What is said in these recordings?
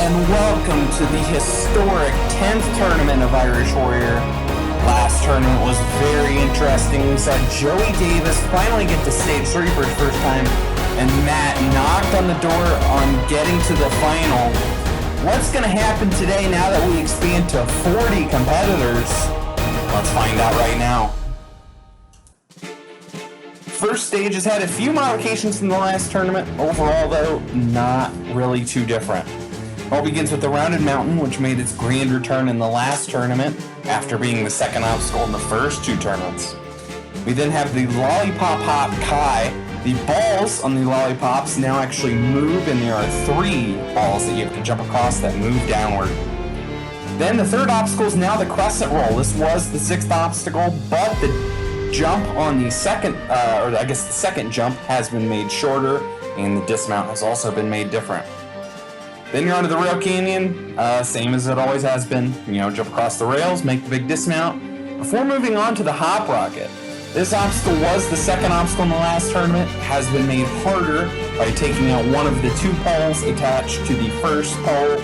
and welcome to the historic 10th tournament of Irish Warrior. Last tournament was very interesting. We saw Joey Davis finally get to stage 3 for his first time, and Matt knocked on the door on getting to the final. What's going to happen today now that we expand to 40 competitors? Let's find out right now. First stage has had a few modifications from the last tournament. Overall, though, not really too different. All begins with the rounded mountain, which made its grand return in the last tournament after being the second obstacle in the first 2 tournaments. We then have the Lollipop Hop Kai. The balls on the lollipops now actually move, and there are 3 balls that you have to jump across that move downward. Then the third obstacle is now the Crescent Roll. This was the 6th obstacle, but the jump on the second, the second jump has been made shorter, and the dismount has also been made different. Then you're onto the rail canyon, same as it always has been. Jump across the rails, make the big dismount, before moving on to the hop rocket. This obstacle was the second obstacle in the last tournament, has been made harder by taking out one of the 2 poles attached to the first pole.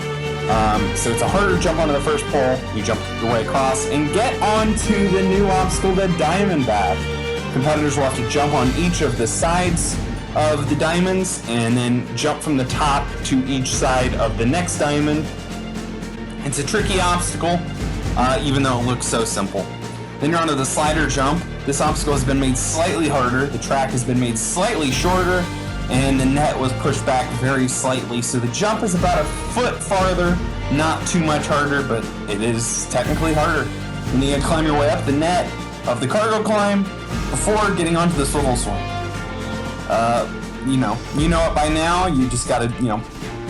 So it's a harder jump onto the first pole. You jump your way across and get onto the new obstacle, the diamond bath. Competitors will have to jump on each of the sides of the diamonds and then jump from the top to each side of the next diamond. It's a tricky obstacle, even though it looks so simple. Then you're onto the slider jump. This obstacle has been made slightly harder. The track has been made slightly shorter, and the net was pushed back very slightly, so the jump is about a foot farther, not too much harder, but it is technically harder. And you climb your way up the net of the cargo climb before getting onto the swivel swing. You know it by now. You just gotta,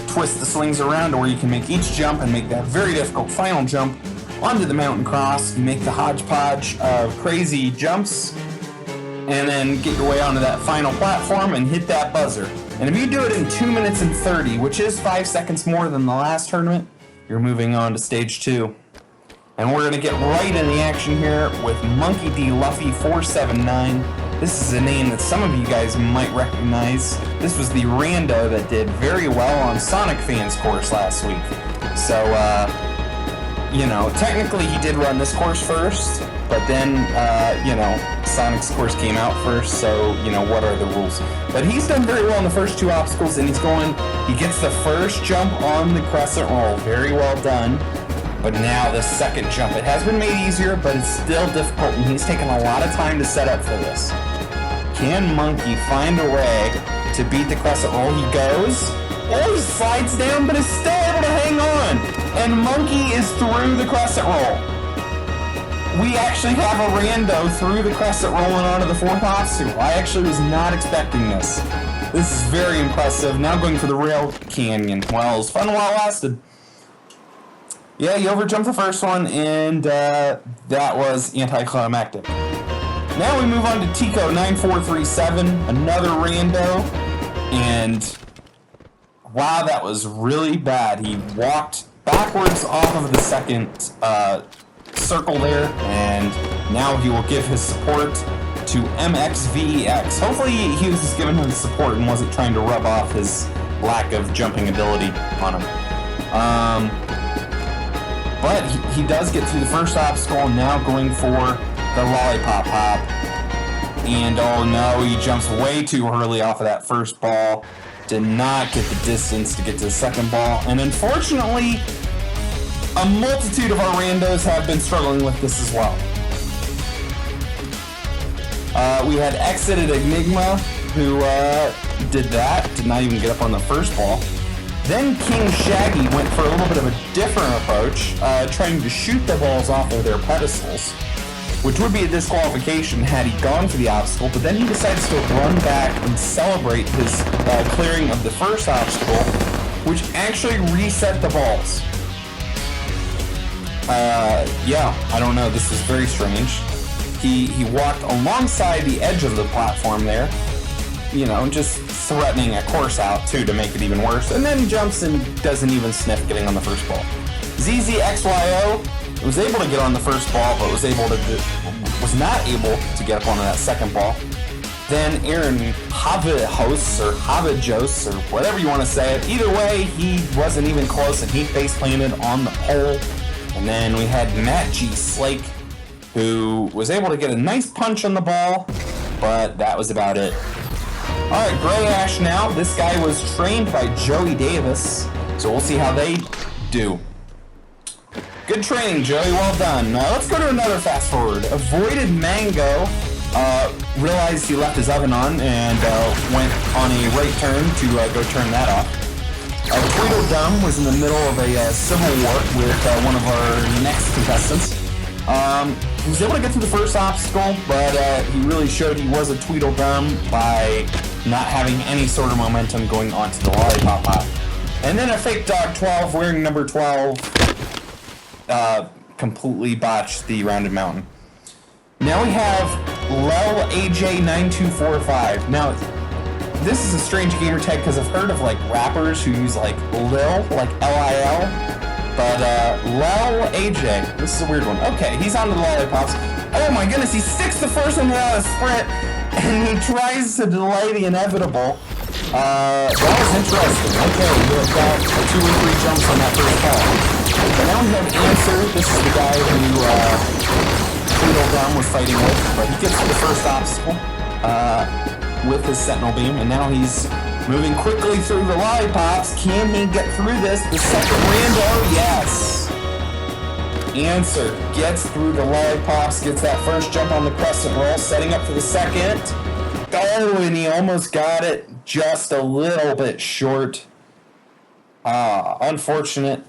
twist the slings around, or you can make each jump and make that very difficult final jump onto the mountain cross. You make the hodgepodge of crazy jumps, and then get your way onto that final platform and hit that buzzer. And if you do it in 2 minutes and 30, which is 5 seconds more than the last tournament, you're moving on to stage 2. And we're going to get right in the action here with Monkey D. Luffy 479. This is a name that some of you guys might recognize. This was the rando that did very well on Sonic Fans course last week. So, technically he did run this course first, but then, Sonic's course came out first, so, what are the rules? But he's done very well in the first 2 obstacles, and he gets the first jump on the Crescent Roll. Very well done. But now the second jump, it has been made easier, but it's still difficult, and he's taken a lot of time to set up for this. Can Monkey find a way to beat the Crescent Roll? He goes, he slides down, but is still able to hang on. And Monkey is through the Crescent Roll. We actually have a rando through the Crescent Roll and onto the 4th obstacle. I actually was not expecting this. This is very impressive. Now going for the rail canyon. Well, it was fun while it lasted. Yeah, you overjumped the first one, and that was anticlimactic. Now we move on to Tico 9437, another rando, and wow, that was really bad. He walked backwards off of the second circle there, and now he will give his support to MXVEX. Hopefully he was just giving him support and wasn't trying to rub off his lack of jumping ability on him. But he does get through the first obstacle, and now going for the Lollipop Hop. And oh no, he jumps way too early off of that first ball. Did not get the distance to get to the second ball. And unfortunately, a multitude of our randos have been struggling with this as well. We had Exited Enigma, who did not even get up on the first ball. Then King Shaggy went for a little bit of a different approach, trying to shoot the balls off of their pedestals, which would be a disqualification had he gone for the obstacle, but then he decides to run back and celebrate his clearing of the first obstacle, which actually reset the balls. I don't know, this is very strange. He walked alongside the edge of the platform there, just threatening a course out, too, to make it even worse, and then jumps and doesn't even sniff getting on the first ball. ZZXYO was able to get on the first ball, but was not able to get up onto that second ball. Then Aaron Havajos or Havajos or whatever you want to say it. Either way, he wasn't even close and he face planted on the pole. And then we had Matt G. Slake, who was able to get a nice punch on the ball, but that was about it. Alright, Gray Ash now. This guy was trained by Joey Davis, so we'll see how they do. Good training, Joey. Well done. Let's go to another fast forward. Avoided Mango. Realized he left his oven on and went on a right turn to go turn that off. Tweedledum was in the middle of a civil war with one of our next contestants. He was able to get through the first obstacle, but he really showed he was a Tweedledum by not having any sort of momentum going onto the Lollipop Hop. And then a Fake Dog 12 wearing number 12 completely botched the Rounded Mountain. Now we have Lel AJ9245. Now, this is a strange gamer tag because I've heard of like rappers who use like Lil, like L-I-L, but Lel AJ, this is a weird one. Okay, he's on the lollipops. Oh my goodness, he sticks the first one without a sprint, and he tries to delay the inevitable. That was interesting. Okay, we got 2 or 3 jumps on that first ball. But now we have Answer. This is the guy who Tweedledum was fighting with, but he gets to the first obstacle with his Sentinel Beam, and now he's moving quickly through the lollipops. Can he get through this? The second rando, yes! Answer gets through the lollipops, gets that first jump on the Crescent Roll, setting up for the second. Oh, and he almost got it, just a little bit short. Unfortunate.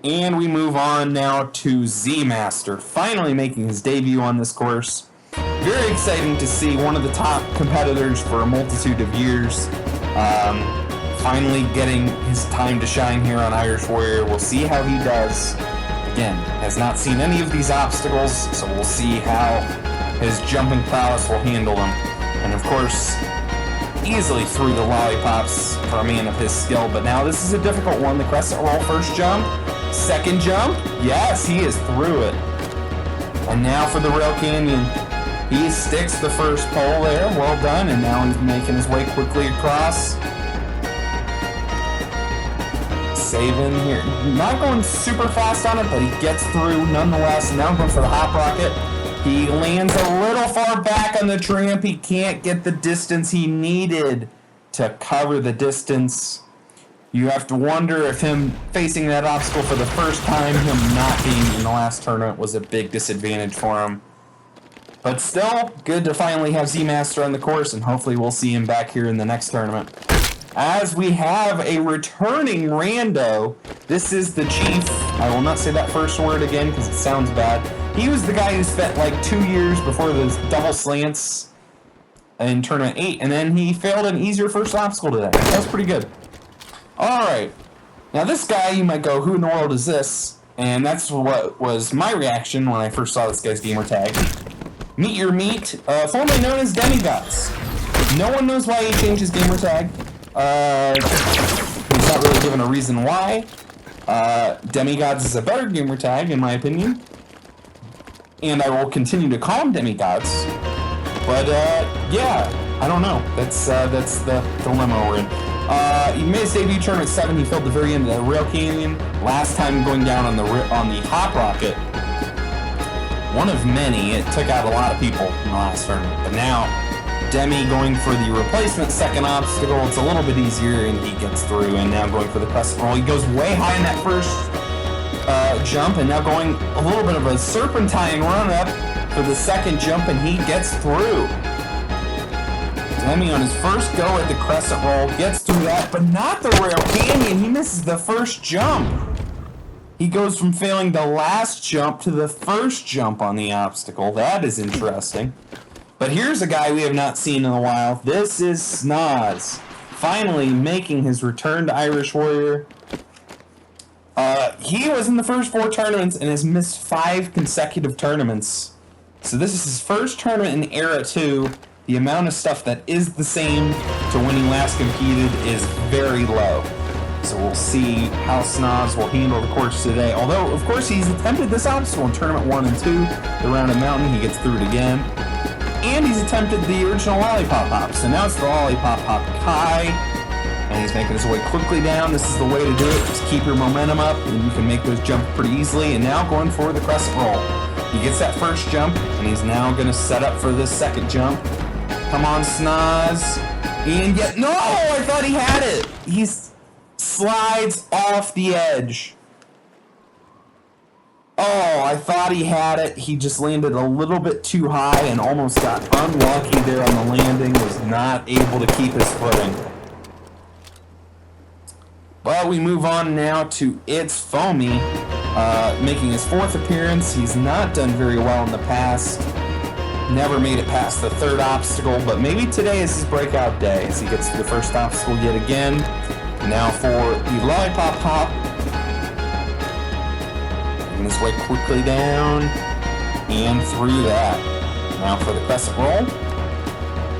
And we move on now to Z-Master, finally making his debut on this course. Very exciting to see one of the top competitors for a multitude of years finally getting his time to shine here on Irish Warrior. We'll see how he does. Again, has not seen any of these obstacles, so we'll see how his jumping prowess will handle them. And of course, easily through the lollipops for a man of his skill, but now this is a difficult one. The Crescent Roll first jump, second jump, yes, he is through it. And now for the Rail Canyon. He sticks the first pole there, well done, and now he's making his way quickly across. Saving here, not going super fast on it, but he gets through nonetheless. Now going for the Hop Rocket. He lands a little far back on the tramp. He can't get the distance he needed to cover the distance. You have to wonder if him facing that obstacle for the first time, him not being in the last tournament, was a big disadvantage for him. But still, good to finally have Z-Master on the course, and hopefully we'll see him back here in the next tournament. As we have a returning rando, this is the Chief. I will not say that first word again because it sounds bad. He was the guy who spent like 2 years before the double slants in Tournament 8, and then he failed an easier first obstacle today. That was pretty good. Alright, now this guy, you might go, who in the world is this? And that's what was my reaction when I first saw this guy's gamer tag. Meet Your Meat, formerly known as Demigods. No one knows why he changed his gamer tag. He's not really given a reason why. Demigods is a better gamer tag, in my opinion. And I will continue to call him Demigods. But, yeah, I don't know. That's the dilemma we're in. He made his debut tournament 7. He filled the very end of the Rail Canyon. Last time going down on the Hop Rocket. One of many. It took out a lot of people in the last tournament. But now, Demi going for the replacement second obstacle. It's a little bit easier, and he gets through. And now going for the Crescent Roll. He goes way high in that first jump, and now going a little bit of a serpentine run up for the second jump, and he gets through. Demi on his first go at the Crescent Roll gets through that, but not the Rail Canyon. He misses the first jump. He goes from failing the last jump to the first jump on the obstacle. That is interesting. But here's a guy we have not seen in a while. This is Snozz, finally making his return to Irish Warrior. He was in the first 4 tournaments and has missed 5 consecutive tournaments. So this is his first tournament in Era 2. The amount of stuff that is the same to when he last competed is very low. So we'll see how Snozz will handle the course today. Although, of course, he's attempted this obstacle in Tournament 1 and 2. The Rounded Mountain, he gets through it again. And and he's attempted the original Lollipop Hop. So now it's the Lollipop Hop high, and he's making his way quickly down. This is the way to do it. Just keep your momentum up, and you can make those jump pretty easily. And now going for the Crescent Roll. He gets that first jump, and he's now going to set up for this second jump. Come on, Snozz. And get... No! I thought he had it! He slides off the edge. Oh, I thought he had it. He just landed a little bit too high and almost got unlucky there on the landing. Was not able to keep his footing. But we move on now to It's Foamy, making his fourth appearance. He's not done very well in the past. Never made it past the third obstacle, but maybe today is his breakout day as he gets to the first obstacle yet again. Now for the Lollipop Hop. Making his way quickly down and through that. Now for the Crescent Roll.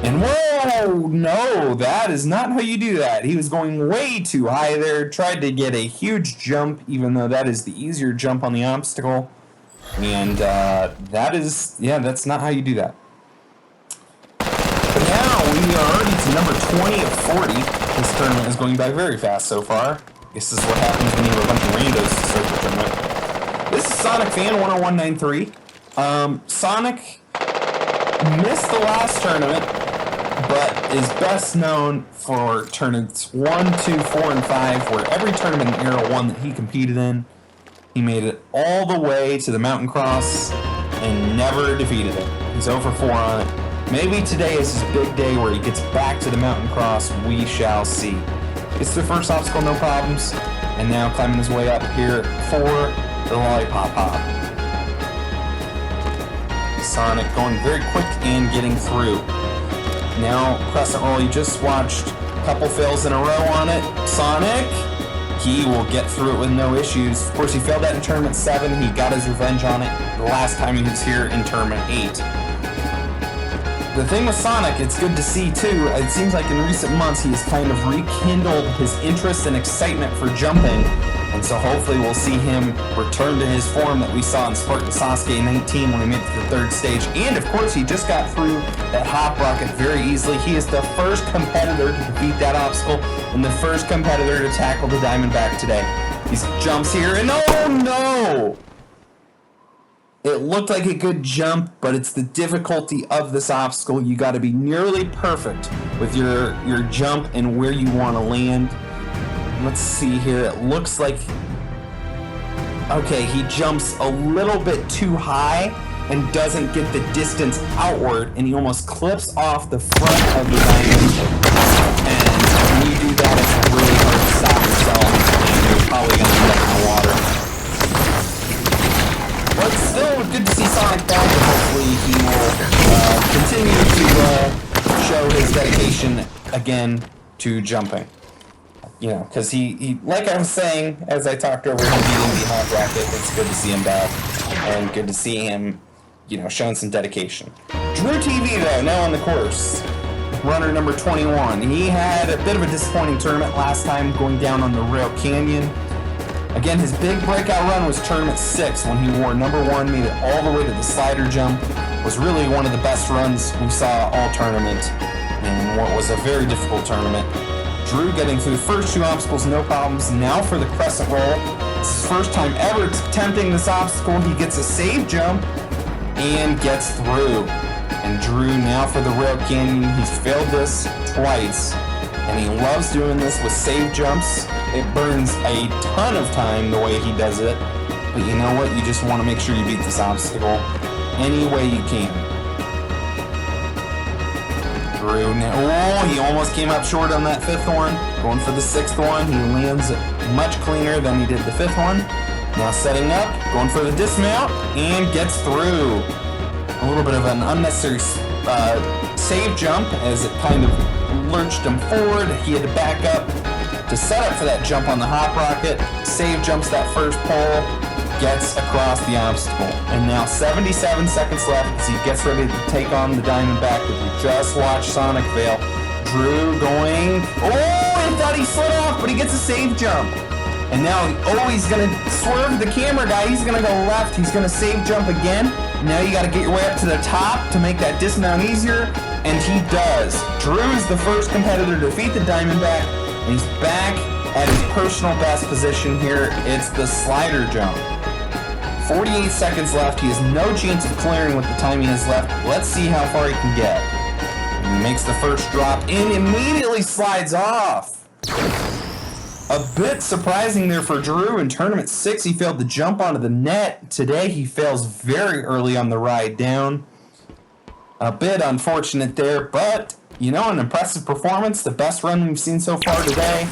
And whoa, no, that is not how you do that. He was going way too high there, tried to get a huge jump, even though that is the easier jump on the obstacle. And that's not how you do that. But now we are already to number 20 of 40. This tournament is going by very fast so far. This is what happens when you have a bunch of randos to start the tournament. This is Sonic Fan 10193. Sonic missed the last tournament, but is best known for tournaments 1, 2, 4, and 5, where every tournament in Era 1 that he competed in, he made it all the way to the Mountain Cross and never defeated it. He's 0-4 on it. Maybe today is his big day where he gets back to the Mountain Cross. We shall see. Gets to the first obstacle, no problems, and now climbing his way up here for the Lollipop Hop. Sonic going very quick and getting through. Now, Crescent Roll, you just watched a couple fails in a row on it. Sonic, he will get through it with no issues. Of course, he failed that in Tournament 7. He got his revenge on it the last time he was here in Tournament 8. The thing with Sonic, it's good to see too, it seems like in recent months he has kind of rekindled his interest and excitement for jumping. And so hopefully we'll see him return to his form that we saw in Spartan Sasuke 19 when he made it to the third stage. And of course, he just got through that hop rocket very easily. He is the first competitor to defeat that obstacle and the first competitor to tackle the Diamondback today. He jumps here and oh no! It looked like a good jump, but it's the difficulty of this obstacle. You got to be nearly perfect with your jump and where you want to land. Let's see here. It looks like... Okay, he jumps a little bit too high and doesn't get the distance outward, and he almost clips off the front of the diamond. And when you do that, it's really hard to stop yourself, and you're probably going to end up in the water. But still, good to see Sonic back, and hopefully he will continue to show his dedication again to jumping. You know, because he, like I was saying, as I talked over him beating the hot racket, it's good to see him back, and good to see him, you know, showing some dedication. Drew TV, though, now on the course. Runner number 21. He had a bit of a disappointing tournament last time, going down on the Rail Canyon. Again, his big breakout run was Tournament 6, when he wore number 1, made it all the way to the slider jump. Was really one of the best runs we saw all tournament, in what was a very difficult tournament. Drew getting through the first 2 obstacles, no problems. Now for the Crescent Roll. It's his first time ever attempting this obstacle. He gets a save jump and gets through. And Drew now for the Rail Canyon. He's failed this twice, and he loves doing this with save jumps. It burns a ton of time the way he does it, but you know what? You just want to make sure you beat this obstacle any way you can. Drew now, oh, he almost came up short on that 5th one. Going for the 6th one. He lands it much cleaner than he did the 5th one. Now setting up, going for the dismount, and gets through. A little bit of an unnecessary save jump as it kind of lurched him forward. He had to back up to set up for that jump on the hop rocket. Save jumps that first pole, gets across the obstacle. And now 77 seconds left as he gets ready to take on the Diamondback that we just watched Sonic fail. Drew going, oh, I thought he slid off, but he gets a save jump. And now, he's going to swerve the camera guy. He's going to go left. He's going to save jump again. Now you got to get your way up to the top to make that dismount easier, and he does. Drew is the first competitor to defeat the Diamondback, and he's back at his personal best position here. It's the slider jump. 48 seconds left. He has no chance of clearing with the time he has left. Let's see how far he can get. And he makes the first drop and immediately slides off. A bit surprising there for Drew. In Tournament 6, he failed to jump onto the net. Today, he fails very early on the ride down. A bit unfortunate there, but, you know, an impressive performance. The best run we've seen so far today.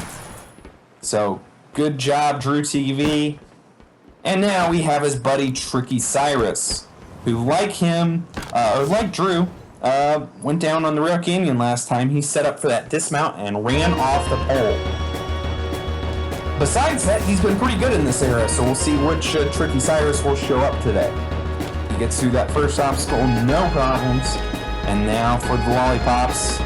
So, good job, Drew TV. And now we have his buddy Tricky Cyrus, who, like Drew, went down on the Rail Canyon last time. He set up for that dismount and ran off the pole. Besides that, he's been pretty good in this era, so we'll see which Tricky Cyrus will show up today. He gets through that first obstacle, no problems. And now for the lollipops.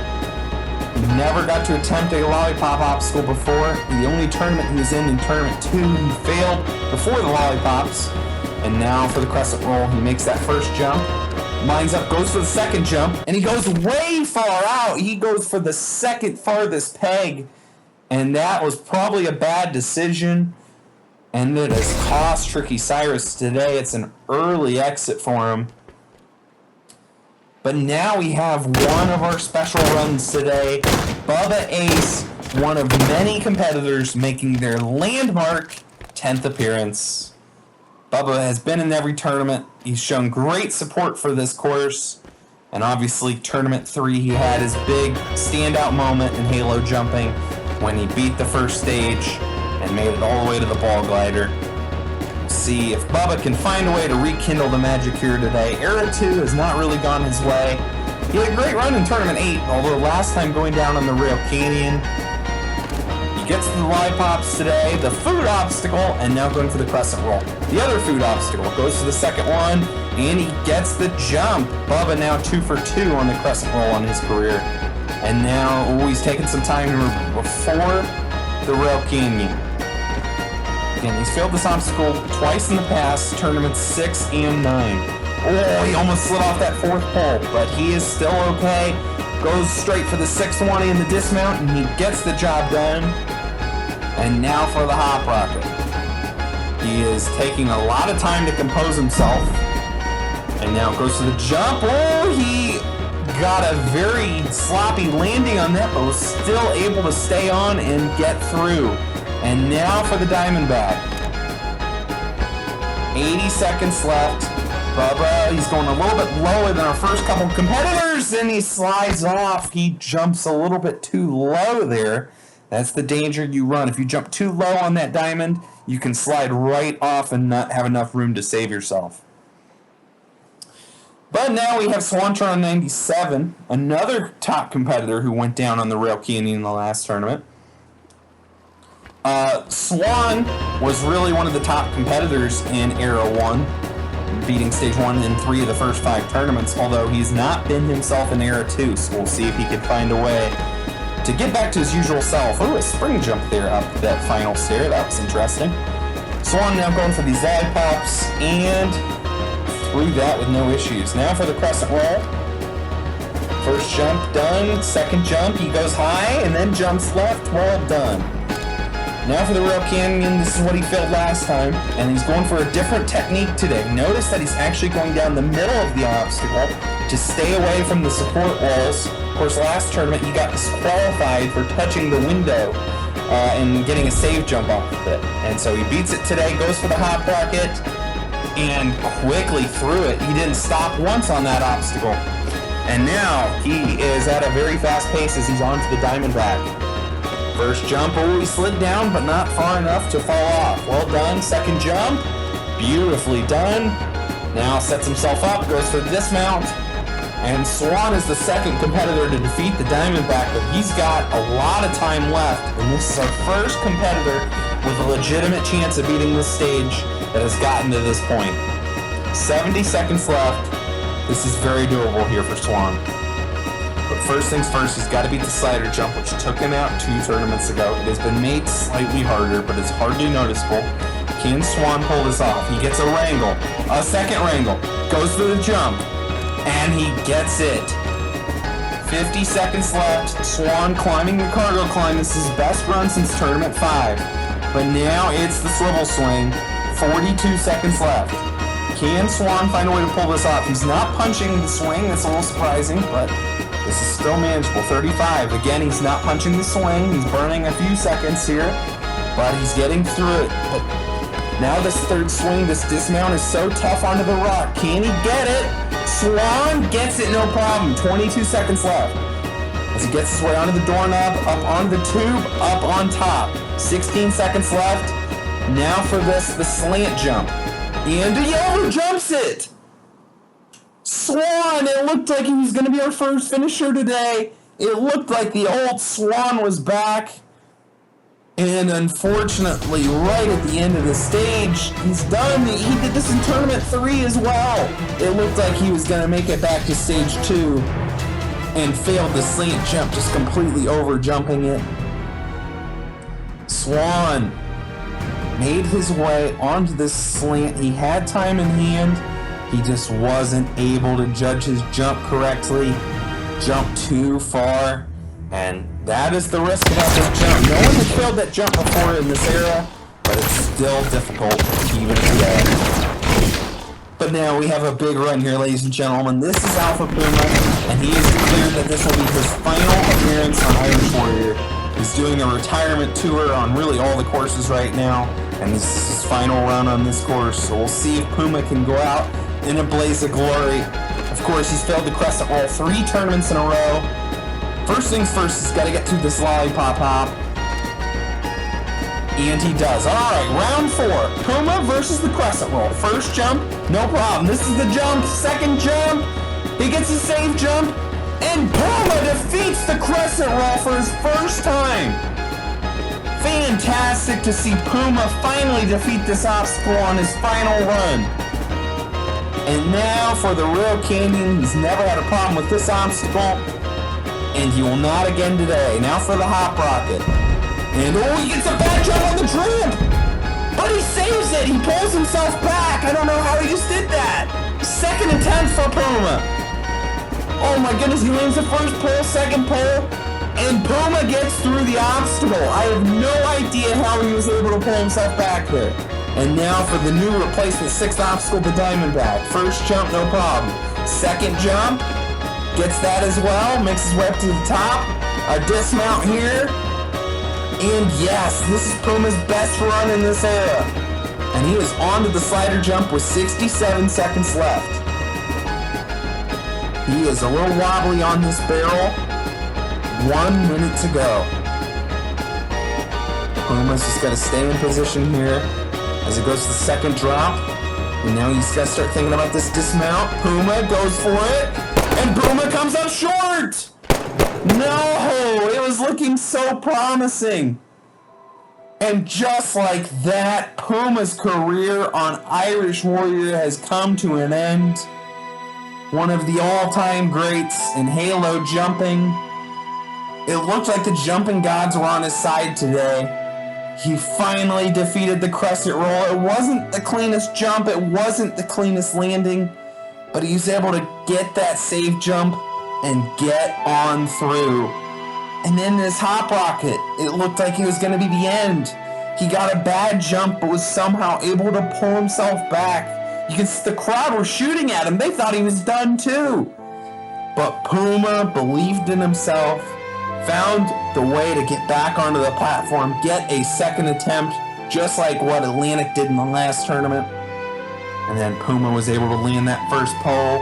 He never got to attempt a lollipop obstacle before. The only tournament he was in Tournament 2, he failed before the lollipops. And now for the Crescent Roll, he makes that first jump. Lines up, goes for the second jump, and he goes way far out. He goes for the second farthest peg. And that was probably a bad decision. And it has cost Tricky Cyrus today. It's an early exit for him. But now we have one of our special runs today. Bubba Ace, one of many competitors making their landmark 10th appearance. Bubba has been in every tournament. He's shown great support for this course. And obviously, Tournament 3, he had his big standout moment in Halo jumping when he beat the first stage and made it all the way to the ball glider. We'll see if Bubba can find a way to rekindle the magic here today. Era 2 has not really gone his way. He had a great run in Tournament 8, although last time going down on the Rail Canyon. He gets to the lollipops today, the food obstacle, and now going for the Crescent Roll. The other food obstacle goes to the second one, and he gets the jump. Bubba now 2 for 2 on the Crescent Roll on his career. And now he's taking some time before the Rail Canyon. Again, he's failed this obstacle twice in the past, Tournaments 6 and 9. Oh, he almost slid off that fourth pole, but he is still okay. Goes straight for the 620 in the dismount, and he gets the job done. And now for the hop rocket. He is taking a lot of time to compose himself. And now goes to the jump. Oh, he got a very sloppy landing on that, but was still able to stay on and get through. And now for the Diamondback. 80 seconds left. Bubba, he's going a little bit lower than our first couple competitors, and he slides off. He jumps a little bit too low there. That's the danger you run. If you jump too low on that diamond, you can slide right off and not have enough room to save yourself. But now we have Swantron 97, another top competitor who went down on the Rail Canyon in the last tournament. Swan was really one of the top competitors in Era 1, beating Stage 1 in 3 of the first 5 tournaments, although he's not been himself in Era 2, so we'll see if he can find a way to get back to his usual self. Oh, a spring jump there up that final stair. That was interesting. Swan now going for these lollipops, and through that with no issues. Now for the Crescent Roll. First jump done. Second jump, he goes high and then jumps left. Well done. Now for the Rail Canyon, this is what he failed last time, and he's going for a different technique today. Notice that he's actually going down the middle of the obstacle to stay away from the support walls. Of course, last tournament he got disqualified for touching the window and getting a save jump off of it. And so he beats it today, goes for the hop rocket, and quickly through it. He didn't stop once on that obstacle. And now he is at a very fast pace as he's on to the Diamondback. First jump, oh, he slid down, but not far enough to fall off. Well done. Second jump, beautifully done. Now sets himself up, goes for the dismount. And Swan is the second competitor to defeat the Diamondback, but he's got a lot of time left. And this is our first competitor with a legitimate chance of beating this stage that has gotten to this point. 70 seconds left. This is very doable here for Swan. But first things first, he's got to beat the slider jump, which took him out 2 tournaments ago. It has been made slightly harder, but it's hardly noticeable. Can Swan pull this off? He gets a wrangle. A second wrangle. Goes for the jump. And he gets it. 50 seconds left. Swan climbing the cargo climb. This is his best run since Tournament 5. But now it's the swivel swing. 42 seconds left. Can Swan find a way to pull this off? He's not punching the swing. That's a little surprising, but this is still manageable. 35. Again, he's not punching the swing. He's burning a few seconds here, but he's getting through it. But now this third swing, this dismount is so tough onto the rock. Can he get it? Swan gets it, no problem. 22 seconds left. As he gets his way onto the doorknob, up onto the tube, up on top. 16 seconds left. Now for this, the slant jump. And he over-jumps it! Swan! It looked like he was going to be our first finisher today. It looked like the old Swan was back. And unfortunately, right at the end of the stage, he's done. He did this in Tournament 3 as well. It looked like he was going to make it back to Stage 2 and failed the slant jump, just completely over-jumping it. Swan made his way onto this slant. He had time in hand. He just wasn't able to judge his jump correctly. Jumped too far. And that is the risk about this jump. No one has failed that jump before in this era, but it's still difficult even today. But now we have a big run here, ladies and gentlemen. This is Alpha Puma, and he has declared that this will be his final appearance on Irish Warrior. He's doing a retirement tour on really all the courses right now, and this is his final run on this course. So we'll see if Puma can go out in a blaze of glory. Of course, he's failed the Crescent Roll 3 tournaments in a row. First things first, he's got to get through this Lollipop Hop. And he does. Alright, round 4. Puma versus the Crescent Roll. First jump, no problem. This is the jump. Second jump. He gets a safe jump. And Puma defeats the Crescent Roll for his first time. Fantastic to see Puma finally defeat this obstacle on his final run. And now for the real canyon. He's never had a problem with this obstacle. And he will not again today. Now for the Hop Rocket. And he gets a bad jump on the tramp! But he saves it! He pulls himself back! I don't know how he just did that! Second attempt for Puma! Oh my goodness, he lands the first pull, second pull, and Puma gets through the obstacle. I have no idea how he was able to pull himself back there. And now for the new replacement 6th obstacle, the Diamondback. First jump, no problem. Second jump, gets that as well, makes his way up to the top. A dismount here. And yes, this is Puma's best run in this era. And he is on to the slider jump with 67 seconds left. He is a little wobbly on this barrel. 1 minute to go. Puma's just got to stay in position here as he goes to the second drop. And now he's got to start thinking about this dismount. Puma goes for it. And Puma comes up short! No! It was looking so promising. And just like that, Puma's career on Irish Warrior has come to an end. One of the all-time greats in Halo jumping. It looked like the jumping gods were on his side today. He finally defeated the Crescent Roll. It wasn't the cleanest jump. It wasn't the cleanest landing. But he was able to get that safe jump and get on through. And then this Hop Rocket, it looked like it was going to be the end. He got a bad jump, but was somehow able to pull himself back. You can see the crowd were shooting at him. They thought he was done too. But Puma believed in himself, found the way to get back onto the platform, get a second attempt, just like what Atlantic did in the last tournament. And then Puma was able to land that first pole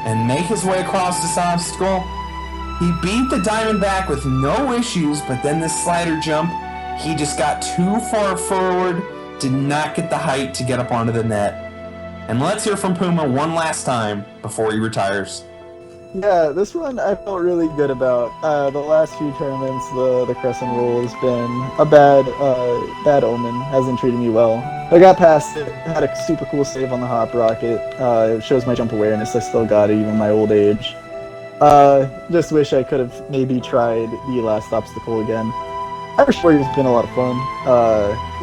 and make his way across this obstacle. He beat the Diamondback with no issues, but then this slider jump, he just got too far forward, did not get the height to get up onto the net. And let's hear from Puma one last time before he retires. Yeah, this one I felt really good about. The last few tournaments, the Crescent Roll has been a bad omen. Hasn't treated me well. I got past it, had a super cool save on the Hop Rocket. It shows my jump awareness. I still got it, even my old age. Just wish I could have maybe tried the last obstacle again. Irish Warrior's been a lot of fun.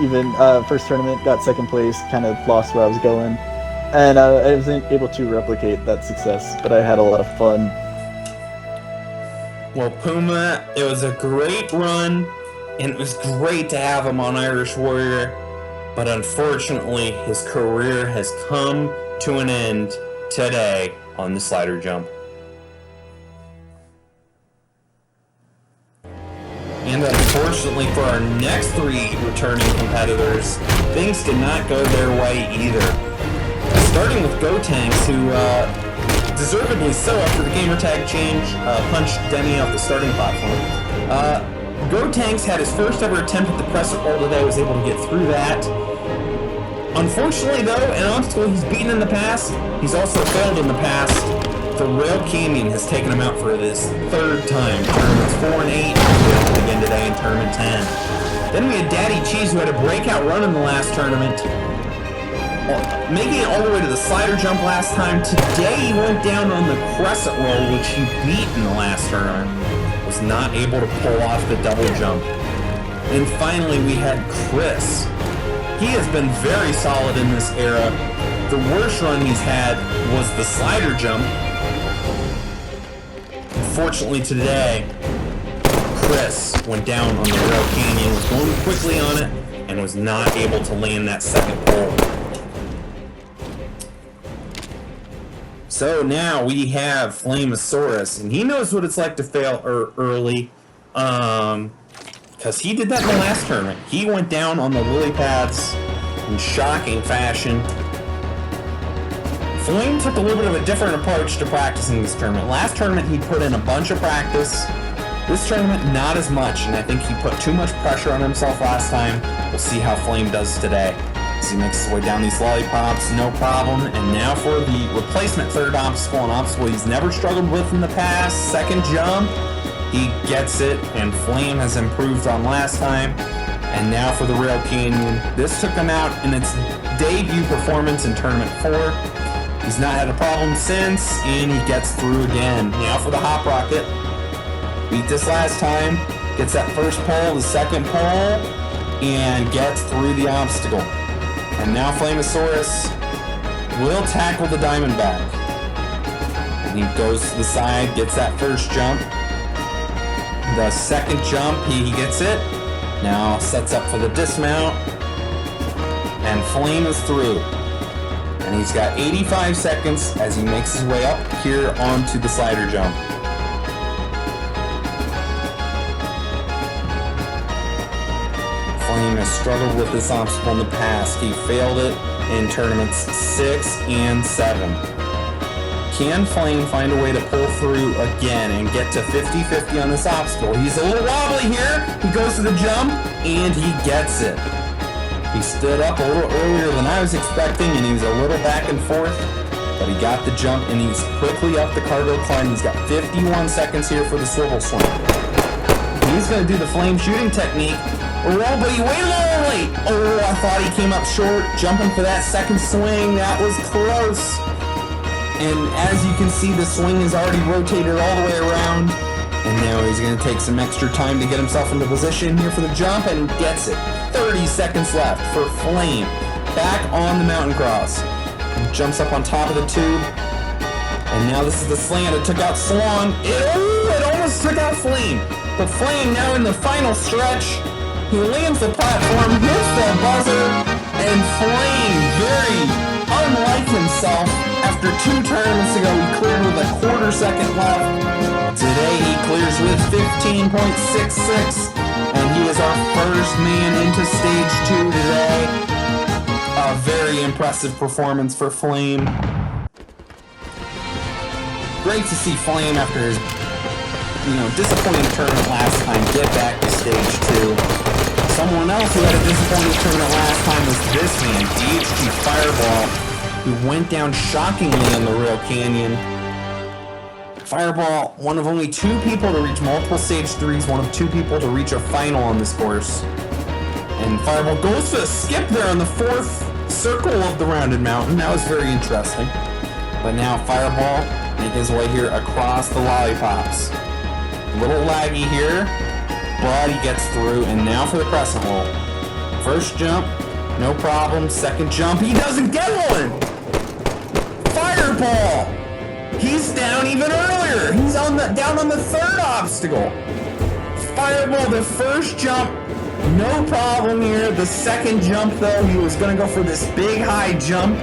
Even first tournament, got second place, kind of lost where I was going. And I wasn't able to replicate that success, but I had a lot of fun. Well, Puma, it was a great run, and it was great to have him on Irish Warrior, but unfortunately, his career has come to an end today on the slider jump. And unfortunately for our next three returning competitors, things did not go their way either. Starting with Gotenks, who deservedly so after the gamertag change punched Demi off the starting platform. Gotenks had his first ever attempt at the Crescent Roll today, was able to get through that. Unfortunately though, an obstacle he's beaten in the past, he's also failed in the past. The Rail Canyon has taken him out for this third time. Tournaments 4 and 8, failed again today in Tournament 10. Then we had Daddy Cheese, who had a breakout run in the last tournament, making it all the way to the slider jump last time. Today he went down on the Crescent Roll, which he beat in the last tournament. Was not able to pull off the double jump. And finally we had Chris. He has been very solid in this era. The worst run he's had was the slider jump. Unfortunately today, Chris went down on the Rail Canyon, was going quickly on it, and was not able to land that second pole. So now we have Flamosaurus, and he knows what it's like to fail early, because he did that in the last tournament. He went down on the lily pads in shocking fashion. Flame took a little bit of a different approach to practicing this tournament. Last tournament he put in a bunch of practice. This tournament not as much, and I think he put too much pressure on himself last time. We'll see how Flame does today. As he makes his way down these lollipops, no problem. And now for the replacement third obstacle, an obstacle he's never struggled with in the past. Second jump, he gets it, and Flame has improved on last time. And now for the Rail Canyon. This took him out in its debut performance in Tournament 4. He's not had a problem since, and he gets through again. Now for the Hop Rocket. Beat this last time, gets that first pole, the second pole, and gets through the obstacle. And now Flamosaurus will tackle the Diamondback. And he goes to the side, gets that first jump. The second jump, he gets it. Now sets up for the dismount. And Flame is through. And he's got 85 seconds as he makes his way up here onto the slider jump. Flame has struggled with this obstacle in the past. He failed it in tournaments 6 and 7. Can Flame find a way to pull through again and get to 50-50 on this obstacle? He's a little wobbly here. He goes to the jump, and he gets it. He stood up a little earlier than I was expecting, and he was a little back and forth, but he got the jump, and he's quickly up the cargo climb. He's got 51 seconds here for the swivel swing. He's going to do the Flame shooting technique. Oh, but he waited a little late. Oh, I thought he came up short, jumping for that second swing. That was close. And as you can see, the swing is already rotated all the way around. And now he's going to take some extra time to get himself into position here for the jump, and he gets it. 30 seconds left for Flame. Back on the mountain cross. He jumps up on top of the tube. And now this is the slant. It took out Swan. It almost took out Flame. But Flame now in the final stretch. He lands the platform, hits the buzzer, and Flame, very unlike himself, after 2 tournaments ago, he cleared with a quarter second left. Today he clears with 15.66, and he is our first man into stage 2 today. A very impressive performance for Flame. Great to see Flame after his disappointing tournament last time get back to stage 2. Someone else who had a disappointing tournament last time was this man, DHG Fireball, who went down shockingly on the Rail Canyon. Fireball, one of only 2 people to reach multiple stage 3s, one of 2 people to reach a final on this course. And Fireball goes for a skip there on the 4th circle of the rounded mountain. That was very interesting. But now Fireball makes his way here across the lollipops. A little laggy here. but he gets through, and now for the Crescent Roll. First jump, no problem. Second jump, he doesn't get one! Fireball! He's down even earlier! He's down on the third obstacle. Fireball, the first jump, no problem here. The second jump, though, he was going to go for this big high jump,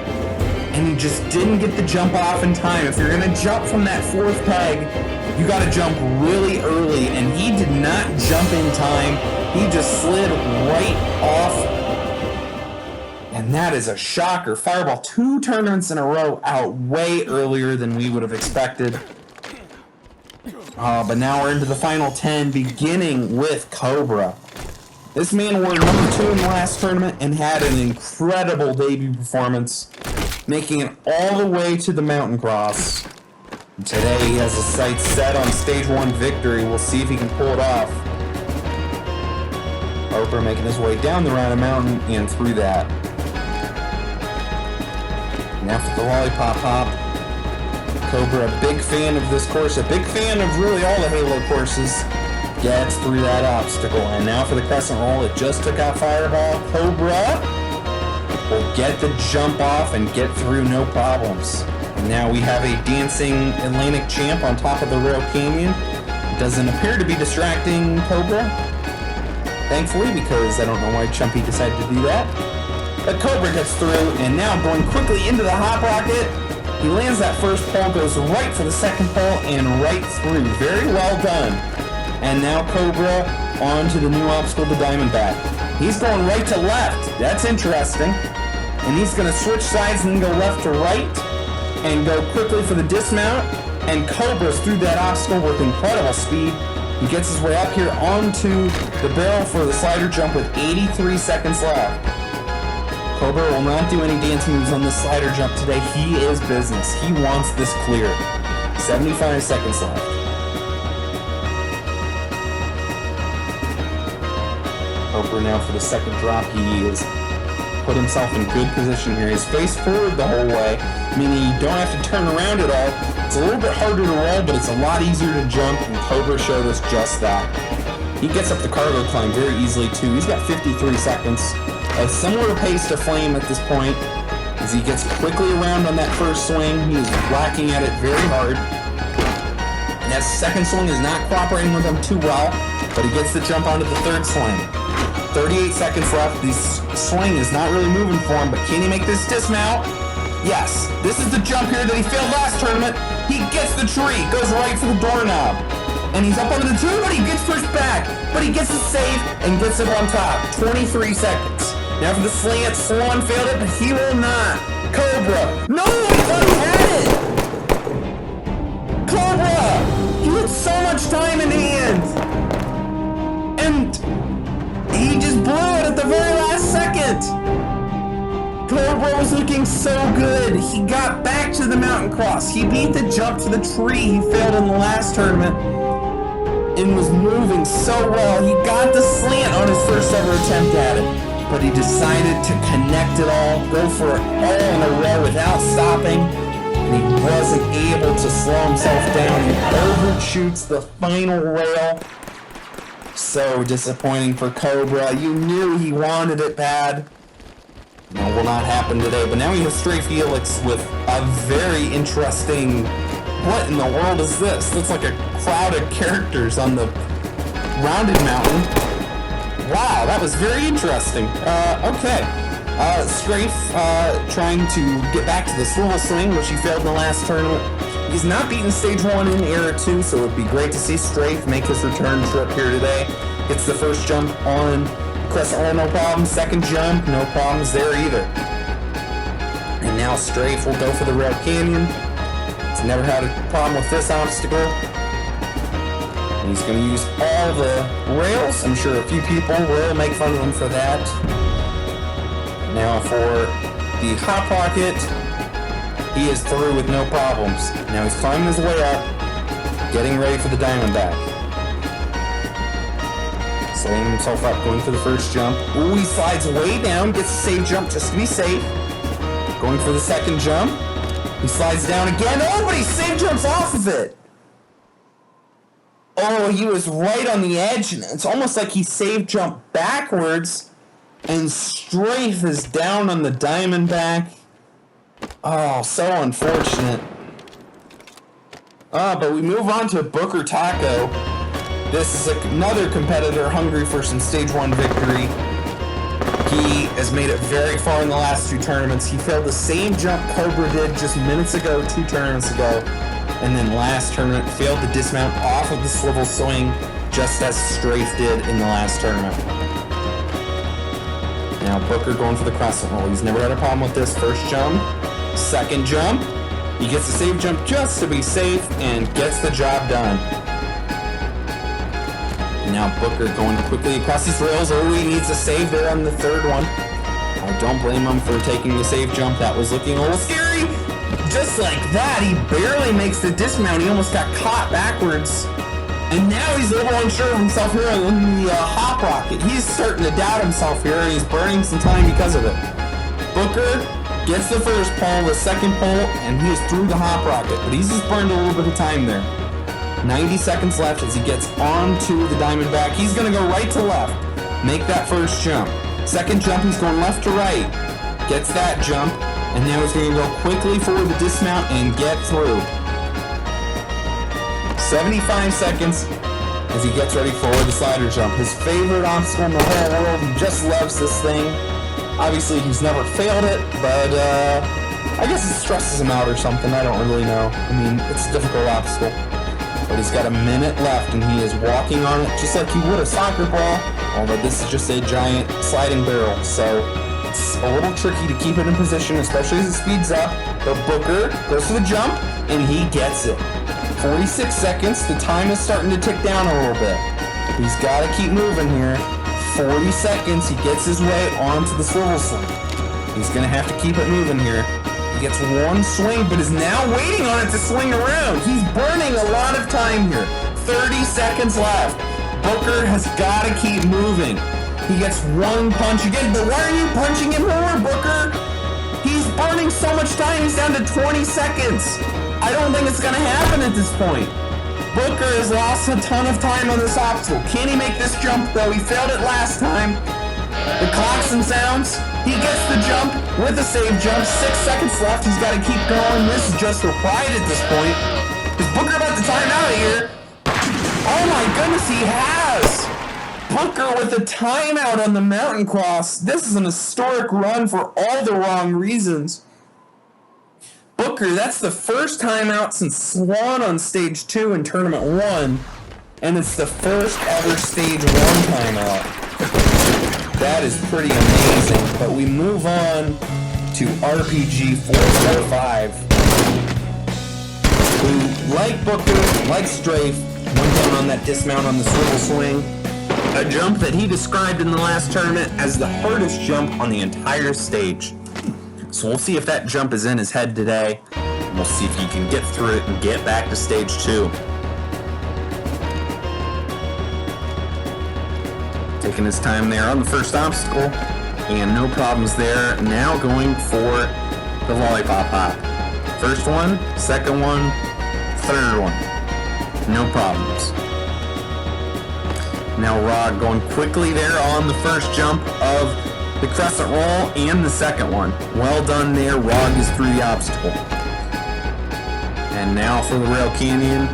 and he just didn't get the jump off in time. If you're going to jump from that fourth peg, you got to jump really early, and he did not jump in time. He just slid right off, and that is a shocker. Fireball, 2 tournaments in a row out way earlier than we would have expected. But now we're into the final 10, beginning with Cobra. This man wore number 2 in the last tournament and had an incredible debut performance, making it all the way to the mountain cross. Today he has his sights set on stage 1 victory. We'll see if he can pull it off. Cobra making his way down the rounded mountain and through that. And after the Lollipop Hop, Cobra, a big fan of this course, a big fan of really all the Halo courses, gets through that obstacle. And now for the Crescent Roll, it just took out Fireball. Cobra will get the jump off and get through no problems. And now we have a dancing Atlantic champ on top of the Rail Canyon. It doesn't appear to be distracting Cobra, thankfully, because I don't know why Chumpy decided to do that. But Cobra gets through, and now going quickly into the Hop Rocket. He lands that first pole, goes right for the second pole, and right through. Very well done. And now Cobra on to the new obstacle, the Diamondback. He's going right to left. That's interesting. And he's going to switch sides and then go left to right and go quickly for the dismount. And Cobra's through that obstacle with incredible speed. He gets his way up here onto the barrel for the slider jump with 83 seconds left. Cobra will not do any dance moves on this slider jump today. He is business. He wants this cleared. 75 seconds left. Cobra now for the second drop. He has put himself in good position here. He's face forward the whole way, meaning you don't have to turn around at all. It's a little bit harder to roll, but it's a lot easier to jump, and Cobra showed us just that. He gets up the cargo climb very easily too. He's got 53 seconds. A similar pace to Flame at this point, as he gets quickly around on that first swing. He is whacking at it very hard. And that second swing is not cooperating with him too well, but he gets the jump onto the third swing. 38 seconds left. This swing is not really moving for him, but can he make this dismount? Yes. This is the jump here that he failed last tournament. He gets the tree, goes right for the doorknob. And he's up on the tree, but he gets pushed back. But he gets the save and gets it on top. 23 seconds. Now for the slant, Swan failed it, but he will not. Cobra. No, I thought he had it. Cobra. He had so much time in hand. And he just blew it at the very last second. Cobra was looking so good. He got back to the mountain cross. He beat the jump to the tree he failed in the last tournament and was moving so well. He got the slant on his first ever attempt at it. But he decided to connect it all, go for it all in a row without stopping, and he wasn't able to slow himself down. He overshoots the final rail. So disappointing for Cobra. You knew he wanted it bad. That will not happen today. But now he has Stray Felix with a very interesting... What in the world is this? Looks like a cloud of characters on the rounded mountain. Wow, that was very interesting. Okay. Strafe trying to get back to the swivel swing, which he failed in the last tournament. He's not beaten stage 1 in Era 2, so it would be great to see Strafe make his return trip here today. Gets the first jump on Crescent Roll, no problem. Second jump, no problems there either. And now Strafe will go for the Rail Canyon. He's never had a problem with this obstacle. And he's going to use all the rails. I'm sure a few people will make fun of him for that. Now for the Hop Rocket, he is through with no problems. Now he's climbing his way up, getting ready for the Diamondback. Setting himself up, going for the first jump. Ooh, he slides way down, gets a safe jump just to be safe. Going for the second jump. He slides down again. Oh, but he safe jumps off of it. Oh, he was right on the edge, and it's almost like he save jumped backwards, and Strafe is down on the Diamondback. Oh, so unfortunate. But we move on to Booker Taco. This is another competitor hungry for some Stage 1 victory. He has made it very far in the last 2 tournaments. He failed the same jump Cobra did just minutes ago, 2 tournaments ago. And then last tournament, failed to dismount off of the swivel swing, just as Strafe did in the last tournament. Now Booker going for the Crescent Roll. He's never had a problem with this. First jump, second jump. He gets the save jump just to be safe and gets the job done. Now Booker going quickly across these rails. Oh, he needs a save there on the third one. I don't blame him for taking the save jump. That was looking a little scary. Just like that, he barely makes the dismount. He almost got caught backwards. And now he's a little unsure of himself here on the hop rocket. He's starting to doubt himself here, and he's burning some time because of it. Booker gets the first pole, the second pole, and he is through the hop rocket. But he's just burned a little bit of time there. 90 seconds left as he gets onto the Diamondback. He's going to go right to left, make that first jump. Second jump, he's going left to right, gets that jump, and now he's going to go quickly for the dismount and get through. 75 seconds as he gets ready for the slider jump. His favorite obstacle in the whole world. He just loves this thing. Obviously, he's never failed it, but I guess it stresses him out or something. I don't really know. I mean, it's a difficult obstacle. But he's got a minute left, and he is walking on it just like he would a soccer ball, although this is just a giant sliding barrel, so it's a little tricky to keep it in position, especially as it speeds up. But Booker goes for the jump, and he gets it. 46 seconds, the time is starting to tick down a little bit. He's got to keep moving here. 40 seconds, he gets his way onto the swivel swing. He's going to have to keep it moving here. He gets one swing, but is now waiting on it to swing around. He's burning a lot of time here. 30 seconds left. Booker has got to keep moving. He gets one punch again, but why are you punching him more, Booker? He's burning so much time, he's down to 20 seconds. I don't think it's going to happen at this point. Booker has lost a ton of time on this obstacle. Can he make this jump, though? He failed it last time. The klaxon sounds. He gets the jump with a save jump. 6 seconds left. He's got to keep going. This is just required at this point. Is Booker about to time out of here? Oh my goodness, he has! Booker with a timeout on the mountain cross. This is an historic run for all the wrong reasons. Booker, that's the first timeout since Swan on Stage 2 in Tournament 1, and it's the first ever Stage 1 timeout. That is pretty amazing, but we move on to RPG 445, who, like Booker, like Strafe, went down on that dismount on the swivel swing, a jump that he described in the last tournament as the hardest jump on the entire stage. So we'll see if that jump is in his head today, and we'll see if he can get through it and get back to Stage 2. Taking his time there on the first obstacle, and no problems there. Now going for the Lollipop Hop. First one, second one, third one. No problems. Now Rod going quickly there on the first jump of the Crescent Roll and the second one. Well done there. Rod is through the obstacle. And now for the Rail Canyon.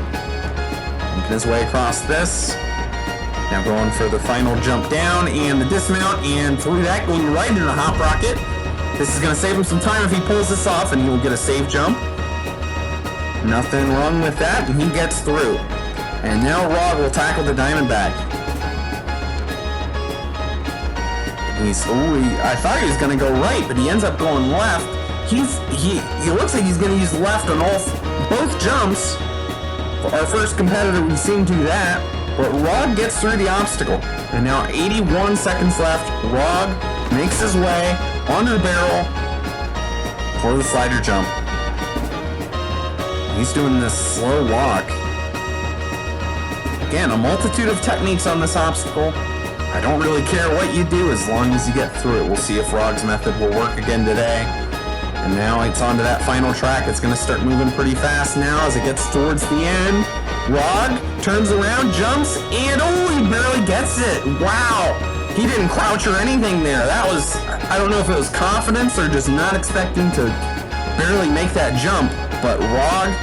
Making his way across this. Now going for the final jump down and the dismount, and through that going right into the hop rocket. This is going to save him some time if he pulls this off, and he will get a safe jump. Nothing wrong with that, and he gets through. And now Rod will tackle the Diamondback. I thought he was going to go right, but he ends up going left. He looks like he's going to use left on both jumps. For our first competitor, we've seen do that. But Rod gets through the obstacle. And now 81 seconds left. Rod makes his way onto the barrel for the slider jump. He's doing this slow walk. Again, a multitude of techniques on this obstacle. I don't really care what you do as long as you get through it. We'll see if Rod's method will work again today. And now it's on to that final track. It's going to start moving pretty fast now as it gets towards the end. Rog turns around, jumps, and he barely gets it. Wow. He didn't crouch or anything there. That was, I don't know if it was confidence or just not expecting to barely make that jump. But Rog,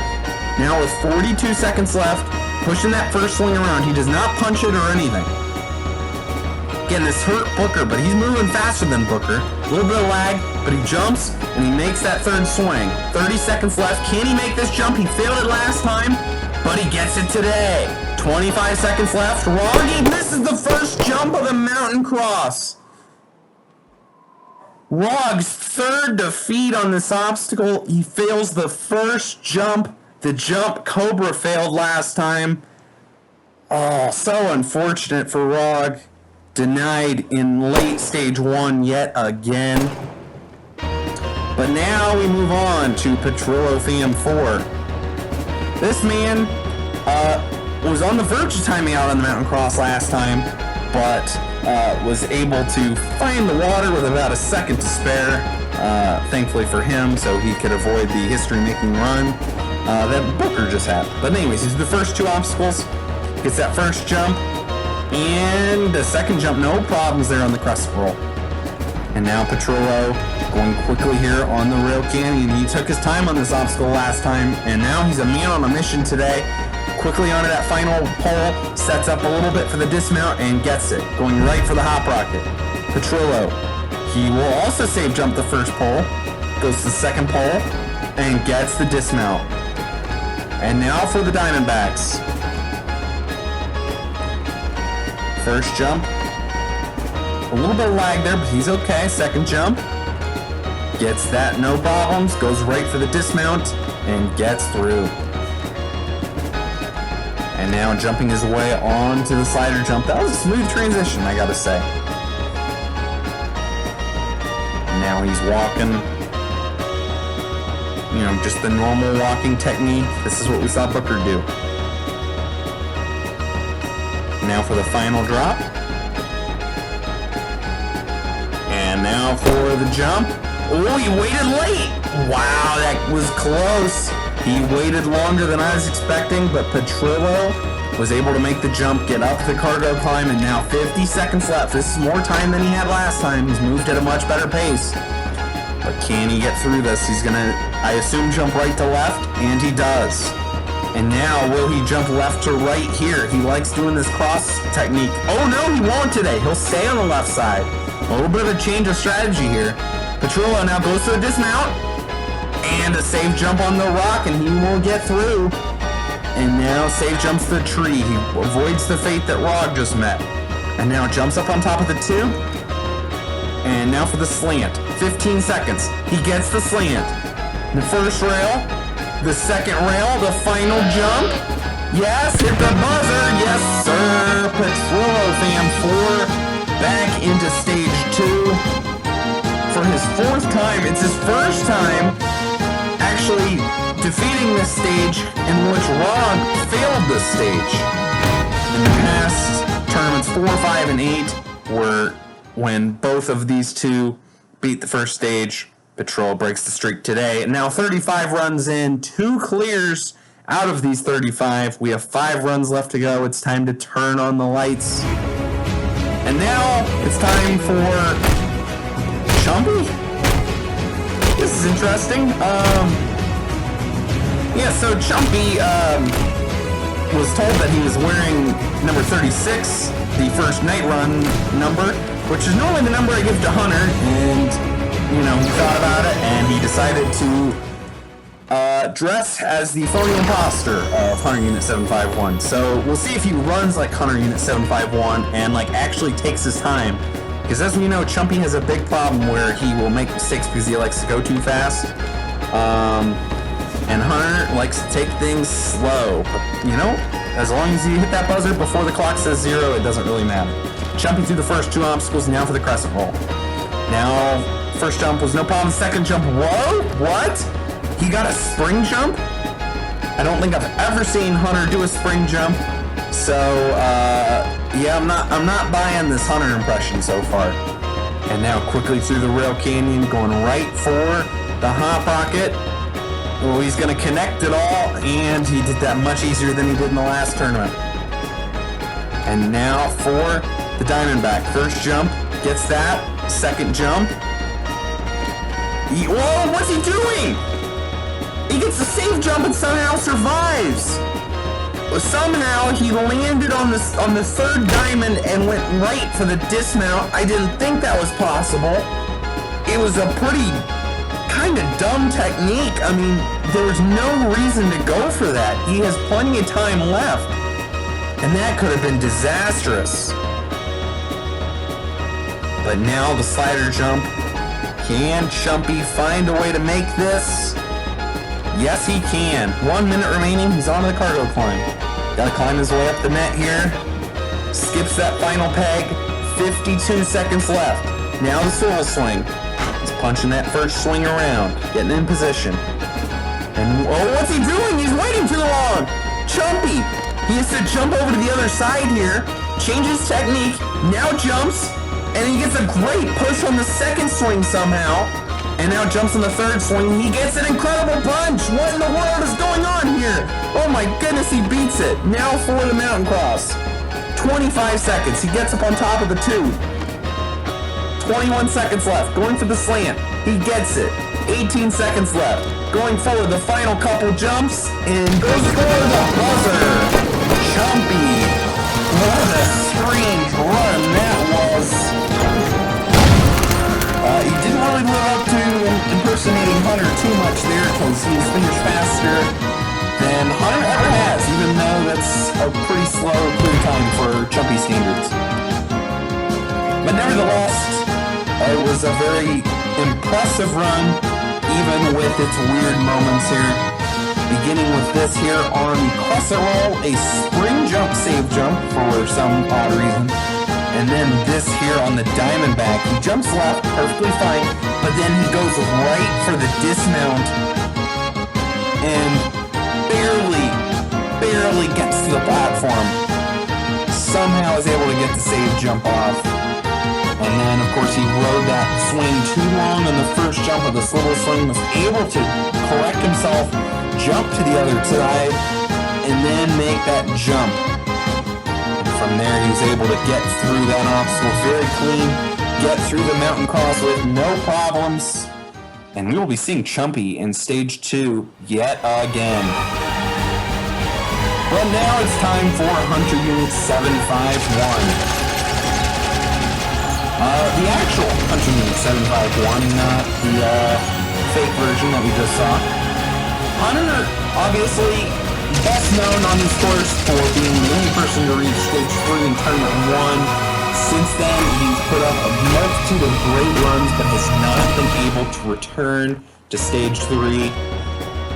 now with 42 seconds left, pushing that first swing around. He does not punch it or anything. Again, this hurt Booker, but he's moving faster than Booker. A little bit of lag, but he jumps and he makes that third swing. 30 seconds left. Can he make this jump? He failed it last time, but he gets it today. 25 seconds left. Roggy misses the first jump of the mountain cross. Rog's third defeat on this obstacle. He fails the first jump. The jump Cobra failed last time. Oh, so unfortunate for Rog. Denied in late stage 1 yet again. But now we move on to Petrillo Fam 4. This man was on the verge of timing out on the mountain cross last time, but was able to find the water with about a second to spare, thankfully for him, so he could avoid the history-making run that Booker just had. But anyways, these are the first 2 obstacles. Gets that first jump, and the second jump, no problems there on the Crescent Roll. And now Petrillo going quickly here on the Rail Canyon. He took his time on this obstacle last time, and now he's a man on a mission today. Quickly onto that final pole, sets up a little bit for the dismount, and gets it. Going right for the hop rocket. Petrillo, he will also save jump the first pole, goes to the second pole, and gets the dismount. And now for the Diamondbacks. First jump. A little bit of lag there, but he's okay. Second jump. Gets that, no problems. Goes right for the dismount and gets through. And now jumping his way onto the slider jump. That was a smooth transition, I gotta say. Now he's walking. You know, just the normal walking technique. This is what we saw Booker do. Now for the final drop. And now for the jump. Oh, he waited late. Wow, that was close. He waited longer than I was expecting, but Petrillo was able to make the jump, get up the cargo climb, and now 50 seconds left. This is more time than he had last time. He's moved at a much better pace. But can he get through this? He's gonna, I assume, jump right to left, and he does. And now, will he jump left to right here? He likes doing this cross technique. Oh no, he won't today. He'll stay on the left side. A little bit of a change of strategy here. Petrillo now goes to the dismount. And a safe jump on the rock, and he will get through. And now safe jumps the tree. He avoids the fate that Rog just met. And now jumps up on top of the tube. And now for the slant. 15 seconds. He gets the slant. The first rail. The second rail, the final jump. Yes, hit the buzzer. Yes, sir. Petrillo Fam 4 back into stage 2 for his 4th time. It's his first time actually defeating this stage in which Rog failed this stage. In the past tournaments 4, 5, and 8 were when both of these two beat the first stage. Petrillo breaks the streak today. And now 35 runs in, 2 clears out of these 35. We have 5 runs left to go. It's time to turn on the lights. And now it's time for Chumpy. This is interesting. Yeah, so Chumpy was told that he was wearing number 36, the first night run number, which is normally the number I give to Hunter, and you know, he thought about it, and he decided to dress as the phony imposter of Hunter Unit 751. So we'll see if he runs like Hunter Unit 751 and like actually takes his time. Because as we know, Chumpy has a big problem where he will make mistakes because he likes to go too fast. And Hunter likes to take things slow. But, you know, as long as you hit that buzzer before the clock says 0, it doesn't really matter. Chumpy through the first 2 obstacles, now for the Crescent Roll. Now, first jump was no problem. Second jump, whoa, what? He got a spring jump? I don't think I've ever seen Hunter do a spring jump. So, yeah, I'm not buying this Hunter impression so far. And now quickly through the Rail Canyon, going right for the Hop Rocket. Oh, he's going to connect it all, and he did that much easier than he did in the last tournament. And now for the Diamondback. First jump, gets that. Second jump. Whoa, what's he doing? He gets the safe jump and somehow survives. Well, somehow he landed on the third diamond and went right for the dismount. I didn't think that was possible. It was a pretty kind of dumb technique. I mean, there was no reason to go for that. He has plenty of time left. And that could have been disastrous. But now the slider jump. Can Chumpy find a way to make this? Yes, he can. 1 minute remaining. He's on the cargo climb. Gotta climb his way up the net here. Skips that final peg. 52 seconds left. Now the swivel swing. He's punching that first swing around. Getting in position. And, oh, what's he doing? He's waiting too long. Chumpy. He has to jump over to the other side here. Changes technique. Now jumps. And he gets a great push on the second swing somehow. And now jumps on the third swing. He gets an incredible punch. What in the world is going on here? Oh my goodness, he beats it. Now for the mountain cross. 25 seconds. He gets up on top of the tube. 21 seconds left. Going for the slant. He gets it. 18 seconds left. Going forward, the final couple jumps. And goes for the buzzer. Chumpy. What a strange run that was. He didn't really live up to impersonating Hunter too much there because he was finished faster than Hunter ever has, even though that's a pretty slow, clear time for Chumpy standards. But nevertheless, it was a very impressive run, even with its weird moments here. Beginning with this here on the Crescent Roll, a spring jump save jump for some odd reason. And then this here on the Diamondback, he jumps left perfectly fine, but then he goes right for the dismount and barely gets to the platform. Somehow is able to get the save jump off. And then, of course, he rode that swing too long on the first jump of the swivel swing, was able to correct himself, jump to the other side, and then make that jump. From there, he was able to get through that obstacle very clean, get through the mountain cross with no problems, and we will be seeing Chumpy in stage 2 yet again. But now it's time for Hunter Unit 751. The actual Hunter Unit 751, not the fake version that we just saw. Hunter, obviously, best known on this course for being the only person to reach stage 3 in tournament 1. Since then, he's put up a multitude of great runs, but has not been able to return to stage 3.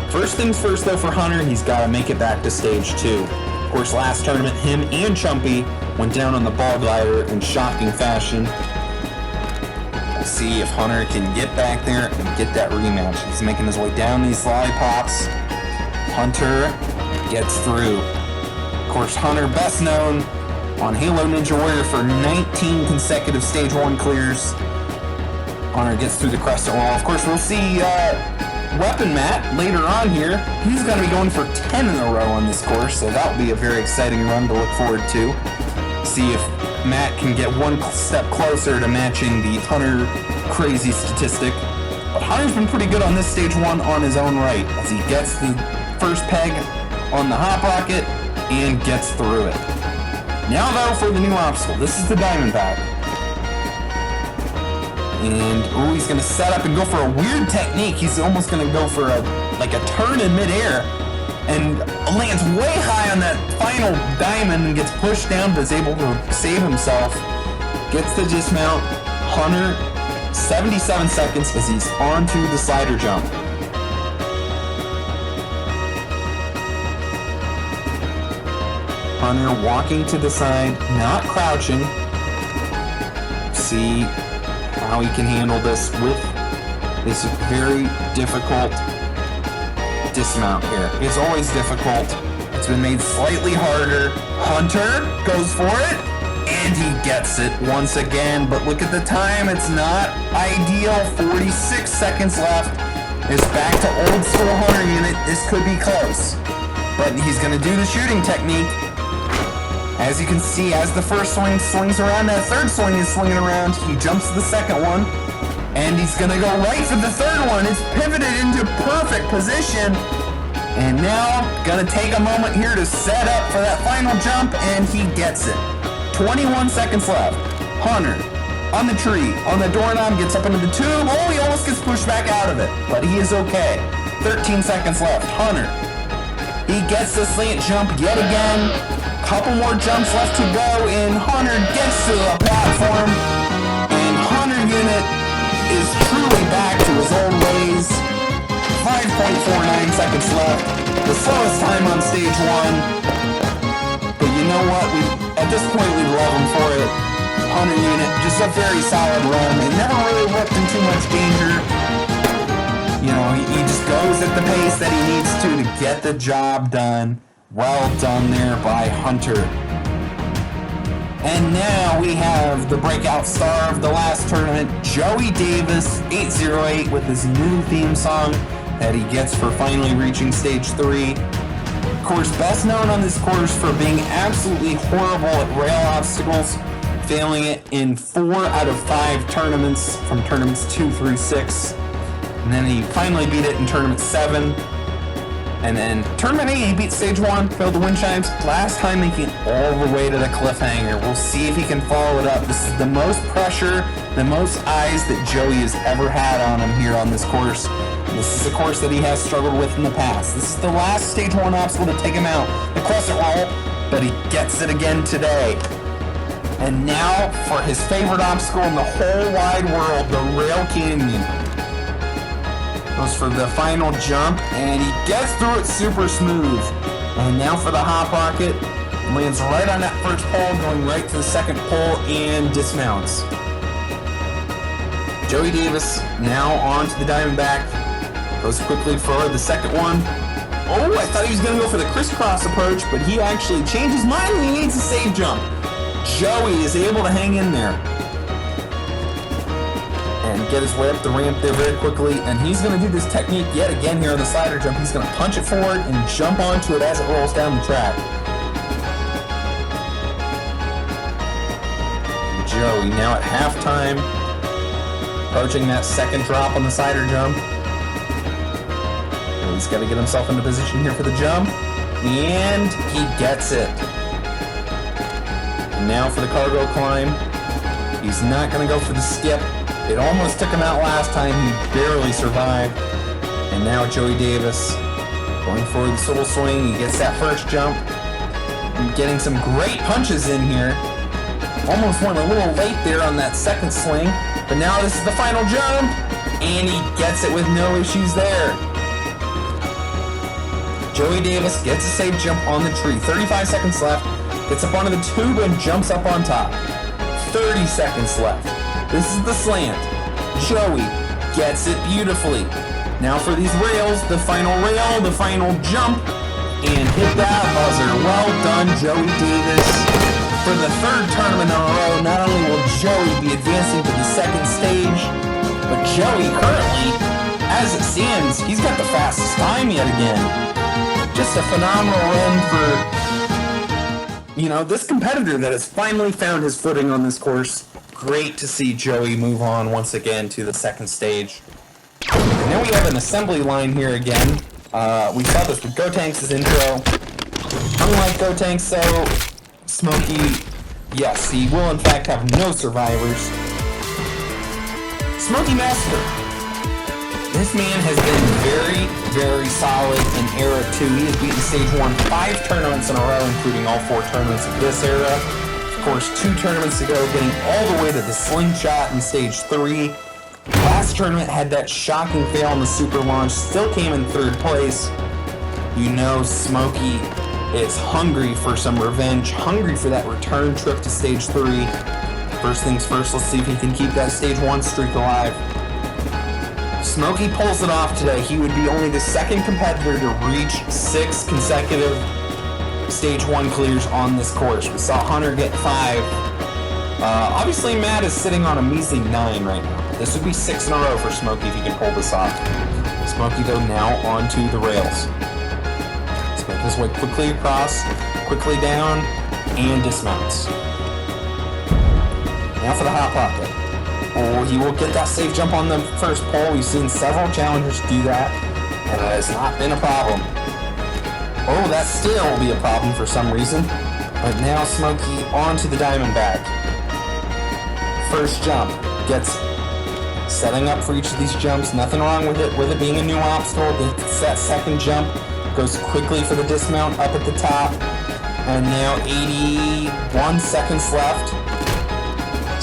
First things first, though, for Hunter, he's got to make it back to stage 2. Of course, last tournament, him and Chumpy went down on the ball glider in shocking fashion. We'll see if Hunter can get back there and get that rematch. He's making his way down these lollipops. Hunter gets through. Of course, Hunter best known on Halo Ninja Warrior for 19 consecutive stage 1 clears. Hunter gets through the Crescent Roll. Of course, we'll see Weapon Matt later on here. He's going to be going for 10 in a row on this course, so that'll be a very exciting run to look forward to. See if Matt can get one step closer to matching the Hunter crazy statistic. But Hunter's been pretty good on this stage 1 on his own right, as he gets the first peg on the Hop Rocket and gets through it. Now though for the new obstacle. This is the Diamondback. And he's going to set up and go for a weird technique. He's almost going to go for a turn in midair and lands way high on that final diamond and gets pushed down but is able to save himself. Gets the dismount. Hunter, 77 seconds as he's onto the slider jump. Hunter walking to the side, not crouching. See how he can handle this with this very difficult dismount here. It's always difficult. It's been made slightly harder. Hunter goes for it, and he gets it once again. But look at the time. It's not ideal. 46 seconds left. is back to old school Hunter unit. This could be close. But he's going to do the shooting technique. As you can see, as the first swing swings around, that third swing is swinging around. He jumps to the second one. And he's going to go right for the third one. It's pivoted into perfect position. And now, going to take a moment here to set up for that final jump. And he gets it. 21 seconds left. Hunter on the tree, on the doorknob, gets up into the tube. Oh, he almost gets pushed back out of it. But he is okay. 13 seconds left. Hunter. He gets the slant jump yet again. Couple more jumps left to go, and Hunter gets to the platform. And Hunter unit is truly back to his old ways. 5.49 seconds left. The slowest time on stage one. But you know what? At this point, we love him for it. Hunter unit, just a very solid run. It never really looked in too much danger. You know, he just goes at the pace that he needs to get the job done. Well done there by Hunter. And now we have the breakout star of the last tournament, Joey Davis, 808, with his new theme song that he gets for finally reaching stage 3. Of course, best known on this course for being absolutely horrible at rail obstacles, failing it in 4 out of 5 tournaments, from tournaments 2 through 6. And then he finally beat it in tournament 7. And then tournament 8, he beat stage 1, failed the wind chimes. Last time making it all the way to the cliffhanger. We'll see if he can follow it up. This is the most pressure, the most eyes that Joey has ever had on him here on this course. This is a course that he has struggled with in the past. This is the last stage 1 obstacle to take him out, the Crescent Roll, but he gets it again today. And now for his favorite obstacle in the whole wide world, the Rail Canyon. Goes for the final jump, and he gets through it super smooth. And now for the Hop Rocket, lands right on that first pole, going right to the second pole, and dismounts. Joey Davis now on to the Diamondback, goes quickly for the second one. Oh, I thought he was going to go for the crisscross approach, but he actually changed his mind and he needs a save jump. Joey is able to hang in there and get his way up the ramp there very quickly, and he's going to do this technique yet again here on the slider jump. He's going to punch it forward and jump onto it as it rolls down the track. Joey now at halftime, approaching that second drop on the slider jump. And he's got to get himself into position here for the jump, and he gets it. And now for the cargo climb. He's not going to go for the skip. It almost took him out last time. He barely survived. And now Joey Davis going for the swivel swing. He gets that first jump. And getting some great punches in here. Almost went a little late there on that second swing. But now this is the final jump. And he gets it with no issues there. Joey Davis gets a safe jump on the tree. 35 seconds left. Gets up onto the tube and jumps up on top. 30 seconds left. This is the slant. Joey gets it beautifully. Now for these rails, the final rail, the final jump, and hit that buzzer. Well done, Joey Davis. For the third tournament in a row, not only will Joey be advancing to the second stage, but Joey currently, as it stands, he's got the fastest time yet again. Just a phenomenal run for, this competitor that has finally found his footing on this course. Great to see Joey move on once again to the second stage. And then we have an assembly line here again. We saw this with Gotenks' intro. Unlike Gotenks, though, Smokey, yes, he will in fact have no survivors. Smokey Master. This man has been very, very solid in Era 2. He has beaten Stage 1 5 tournaments in a row, including all 4 tournaments of this era. Of course, 2 tournaments ago, getting all the way to the slingshot in Stage 3. Last tournament had that shocking fail on the super launch, still came in 3rd place. Smokey is hungry for some revenge, hungry for that return trip to Stage 3. First things first, let's see if he can keep that Stage 1 streak alive. Smokey pulls it off today. He would be only the second competitor to reach 6 consecutive Stage 1 clears on this course. We saw Hunter get 5. Obviously, Matt is sitting on a measly 9 right now. This would be 6 in a row for Smokey if he can pull this off. Smokey, though, now onto the rails. Let's make his way quickly across, quickly down, and dismounts. Now for the Hot Pocket. Oh, he will get that safe jump on the first pole. We've seen several challengers do that, and it has not been a problem. Oh, that still will be a problem for some reason. But now Smokey onto the diamond bag. First jump gets setting up for each of these jumps. Nothing wrong with it being a new obstacle. Gets that second jump, goes quickly for the dismount up at the top. And now 81 seconds left.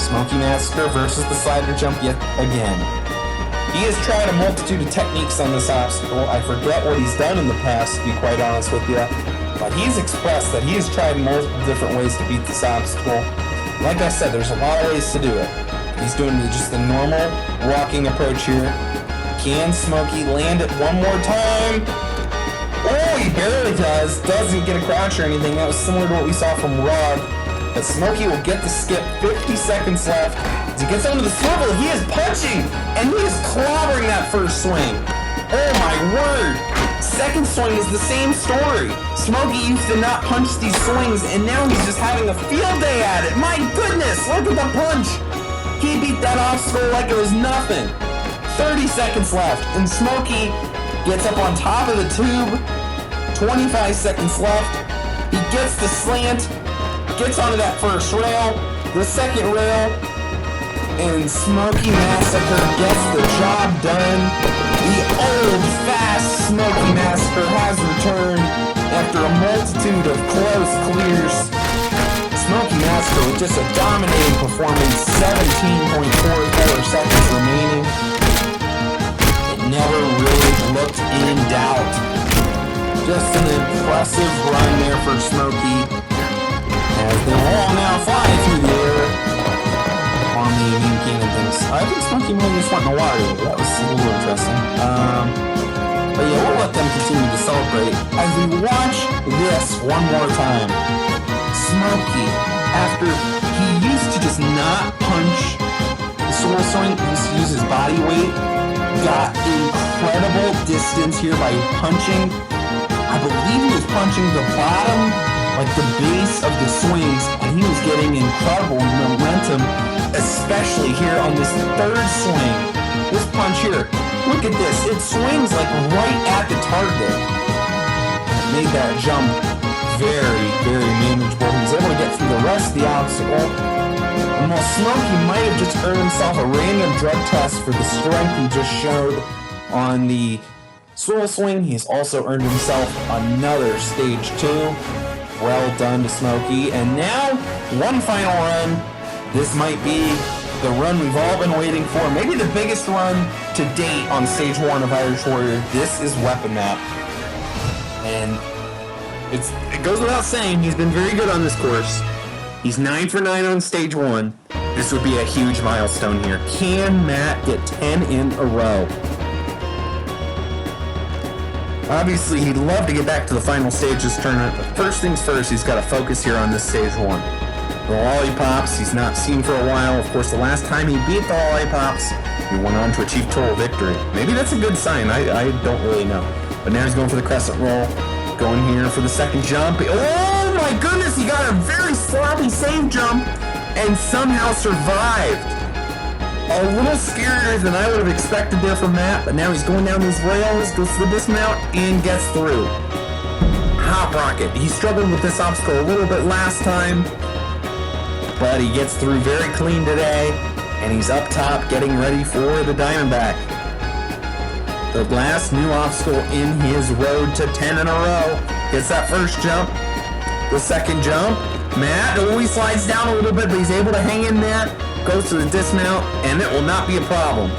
Smokey Massacre versus the slider jump yet again. He has tried a multitude of techniques on this obstacle. I forget what he's done in the past, to be quite honest with you. But he's expressed that he has tried multiple different ways to beat this obstacle. Like I said, there's a lot of ways to do it. He's doing just the normal walking approach here. Can Smokey land it one more time? Oh, he barely does. Doesn't get a crouch or anything. That was similar to what we saw from Rod. But Smokey will get the skip. 50 seconds left. As he gets onto the swivel, he is punching, and he is clobbering that first swing. Oh my word! Second swing is the same story. Smokey used to not punch these swings, and now he's just having a field day at it. My goodness, look at the punch. He beat that obstacle like it was nothing. 30 seconds left, and Smokey gets up on top of the tube. 25 seconds left. He gets the slant, gets onto that first rail, the second rail, and Smokey Massacre gets the job done. The old, fast Smokey Massacre has returned after a multitude of close clears. Smokey Massacre with just a dominating performance, 17.44 seconds remaining. It never really looked in doubt. Just an impressive run there for Smokey, as they all now fly through the air on the main cannon things. I think Smokey may just went in the water. That was a little interesting. But yeah, we'll let them continue to celebrate as we watch this one more time. Smokey, after he used to just not punch the sword swing, he used to use his body weight, got incredible distance here by punching. I believe he was punching the bottom, like the base of the swings, and he was getting incredible momentum, especially here on this third swing. This punch here, look at this, it swings like right at the target. It made that jump very, very manageable. He was able to get through the rest of the obstacle. And while Smokey might have just earned himself a random drug test for the strength he just showed on the swivel swing, he's also earned himself another stage 2. Well done to Smokey. And now, one final run. This might be the run we've all been waiting for. Maybe the biggest run to date on stage 1 of Irish Warrior. This is Weapon Map. And it goes without saying, he's been very good on this course. He's 9 for 9 on stage 1. This would be a huge milestone here. Can Matt get 10 in a row? Obviously, he'd love to get back to the final stage of this tournament, but first things first, he's got to focus here on this stage 1. The Lollipops, he's not seen for a while. Of course, the last time he beat the Lollipops, he went on to achieve total victory. Maybe that's a good sign, I don't really know. But now he's going for the Crescent Roll, going here for the second jump. Oh my goodness, he got a very sloppy save jump and somehow survived. A little scarier than I would have expected there from Matt, but now he's going down these rails, goes to the dismount, and gets through. Hop Rocket. He struggled with this obstacle a little bit last time, but he gets through very clean today, and he's up top getting ready for the Diamondback. The last new obstacle in his road to 10 in a row. Gets that first jump, the second jump. Matt, he slides down a little bit, but he's able to hang in there. Goes to the dismount, and it will not be a problem.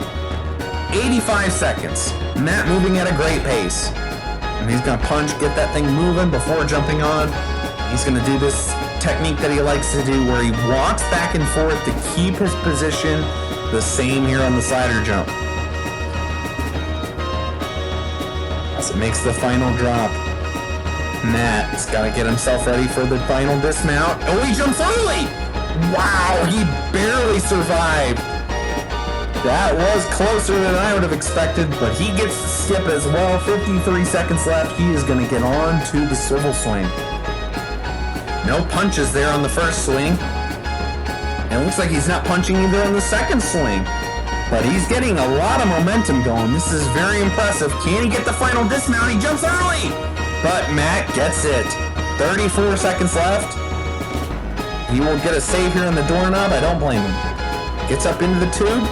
85 seconds. Matt moving at a great pace. And he's going to punch, get that thing moving before jumping on. He's going to do this technique that he likes to do where he walks back and forth to keep his position the same here on the slider jump. As it makes the final drop, Matt's got to get himself ready for the final dismount. Oh, he jumps early! Wow, he barely survived. That was closer than I would have expected, but he gets to skip as well. 53 seconds left. He is going to get on to the swivel swing. No punches there on the first swing. And it looks like he's not punching either on the second swing. But he's getting a lot of momentum going. This is very impressive. Can he get the final dismount? He jumps early! But Matt gets it. 34 seconds left. He will get a save here on the doorknob. I don't blame him. Gets up into the tube.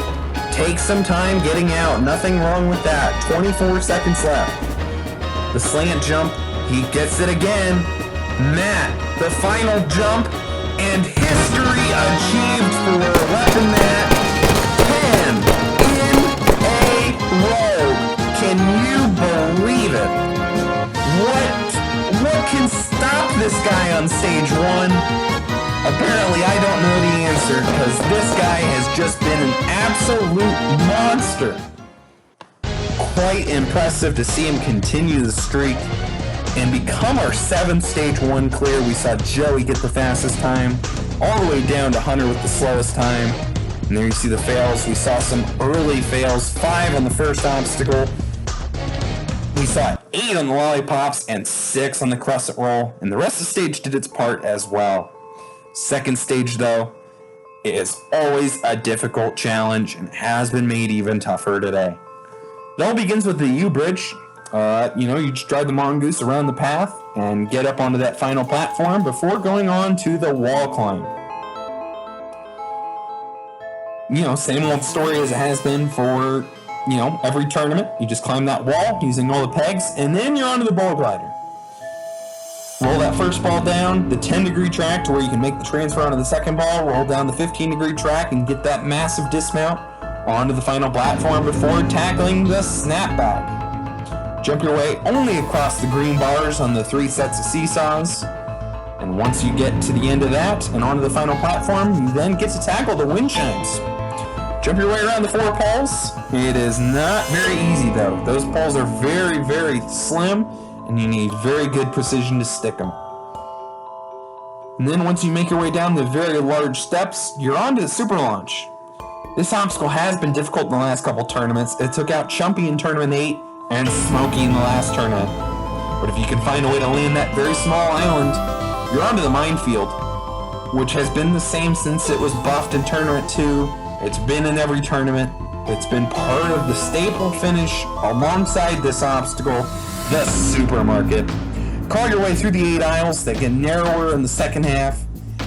Takes some time getting out. Nothing wrong with that. 24 seconds left. The slant jump. He gets it again. Matt, the final jump. And history achieved for Weapon Matt. 10 in a row. Can you believe it? What can stop this guy on stage 1? Apparently, I don't know the answer, because this guy has just been an absolute monster. Quite impressive to see him continue the streak and become our 7th stage 1 clear. We saw Joey get the fastest time, all the way down to Hunter with the slowest time. And there you see the fails. We saw some early fails, 5 on the first obstacle. We saw 8 on the lollipops and 6 on the crescent roll, and the rest of the stage did its part as well. Second stage, though, is always a difficult challenge and has been made even tougher today. It all begins with the U-bridge. You just drive the mongoose around the path and get up onto that final platform before going on to the wall climb. Same old story as it has been for, every tournament. You just climb that wall using all the pegs, and then you're onto the ball glider. Roll that first ball down the 10-degree track to where you can make the transfer onto the second ball. Roll down the 15-degree track and get that massive dismount onto the final platform before tackling the snapback. Jump your way only across the green bars on the 3 sets of seesaws. And once you get to the end of that and onto the final platform, you then get to tackle the wind chimes. Jump your way around the 4 poles. It is not very easy, though. Those poles are very, very slim, and you need very good precision to stick them. And then once you make your way down the very large steps, you're on to the super launch. This obstacle has been difficult in the last couple tournaments. It took out Chumpy in Tournament 8 and Smokey in the last tournament. But if you can find a way to land that very small island, you're onto the Minefield, which has been the same since it was buffed in Tournament 2. It's been in every tournament. It's been part of the staple finish alongside this obstacle, the supermarket. Crawl your way through the 8 aisles that get narrower in the second half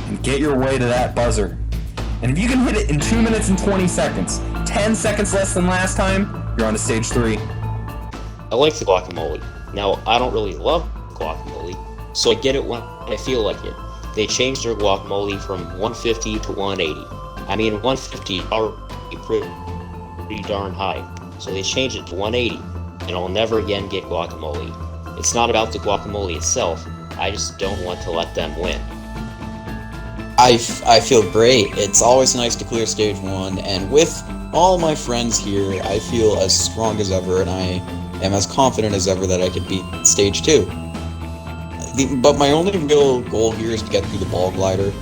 and get your way to that buzzer. And if you can hit it in 2 minutes and 20 seconds, 10 seconds less than last time, you're on to stage 3. I like the guacamole. Now, I don't really love guacamole, so I get it when I feel like it. They changed their guacamole from 150 to 180. I mean, 150 is already pretty darn high, so they changed it to 180, and I'll never again get guacamole. It's not about the guacamole itself, I just don't want to let them win. I feel great. It's always nice to clear stage 1, and with all my friends here, I feel as strong as ever, and I am as confident as ever that I could beat stage 2. But my only real goal here is to get through the ball glider,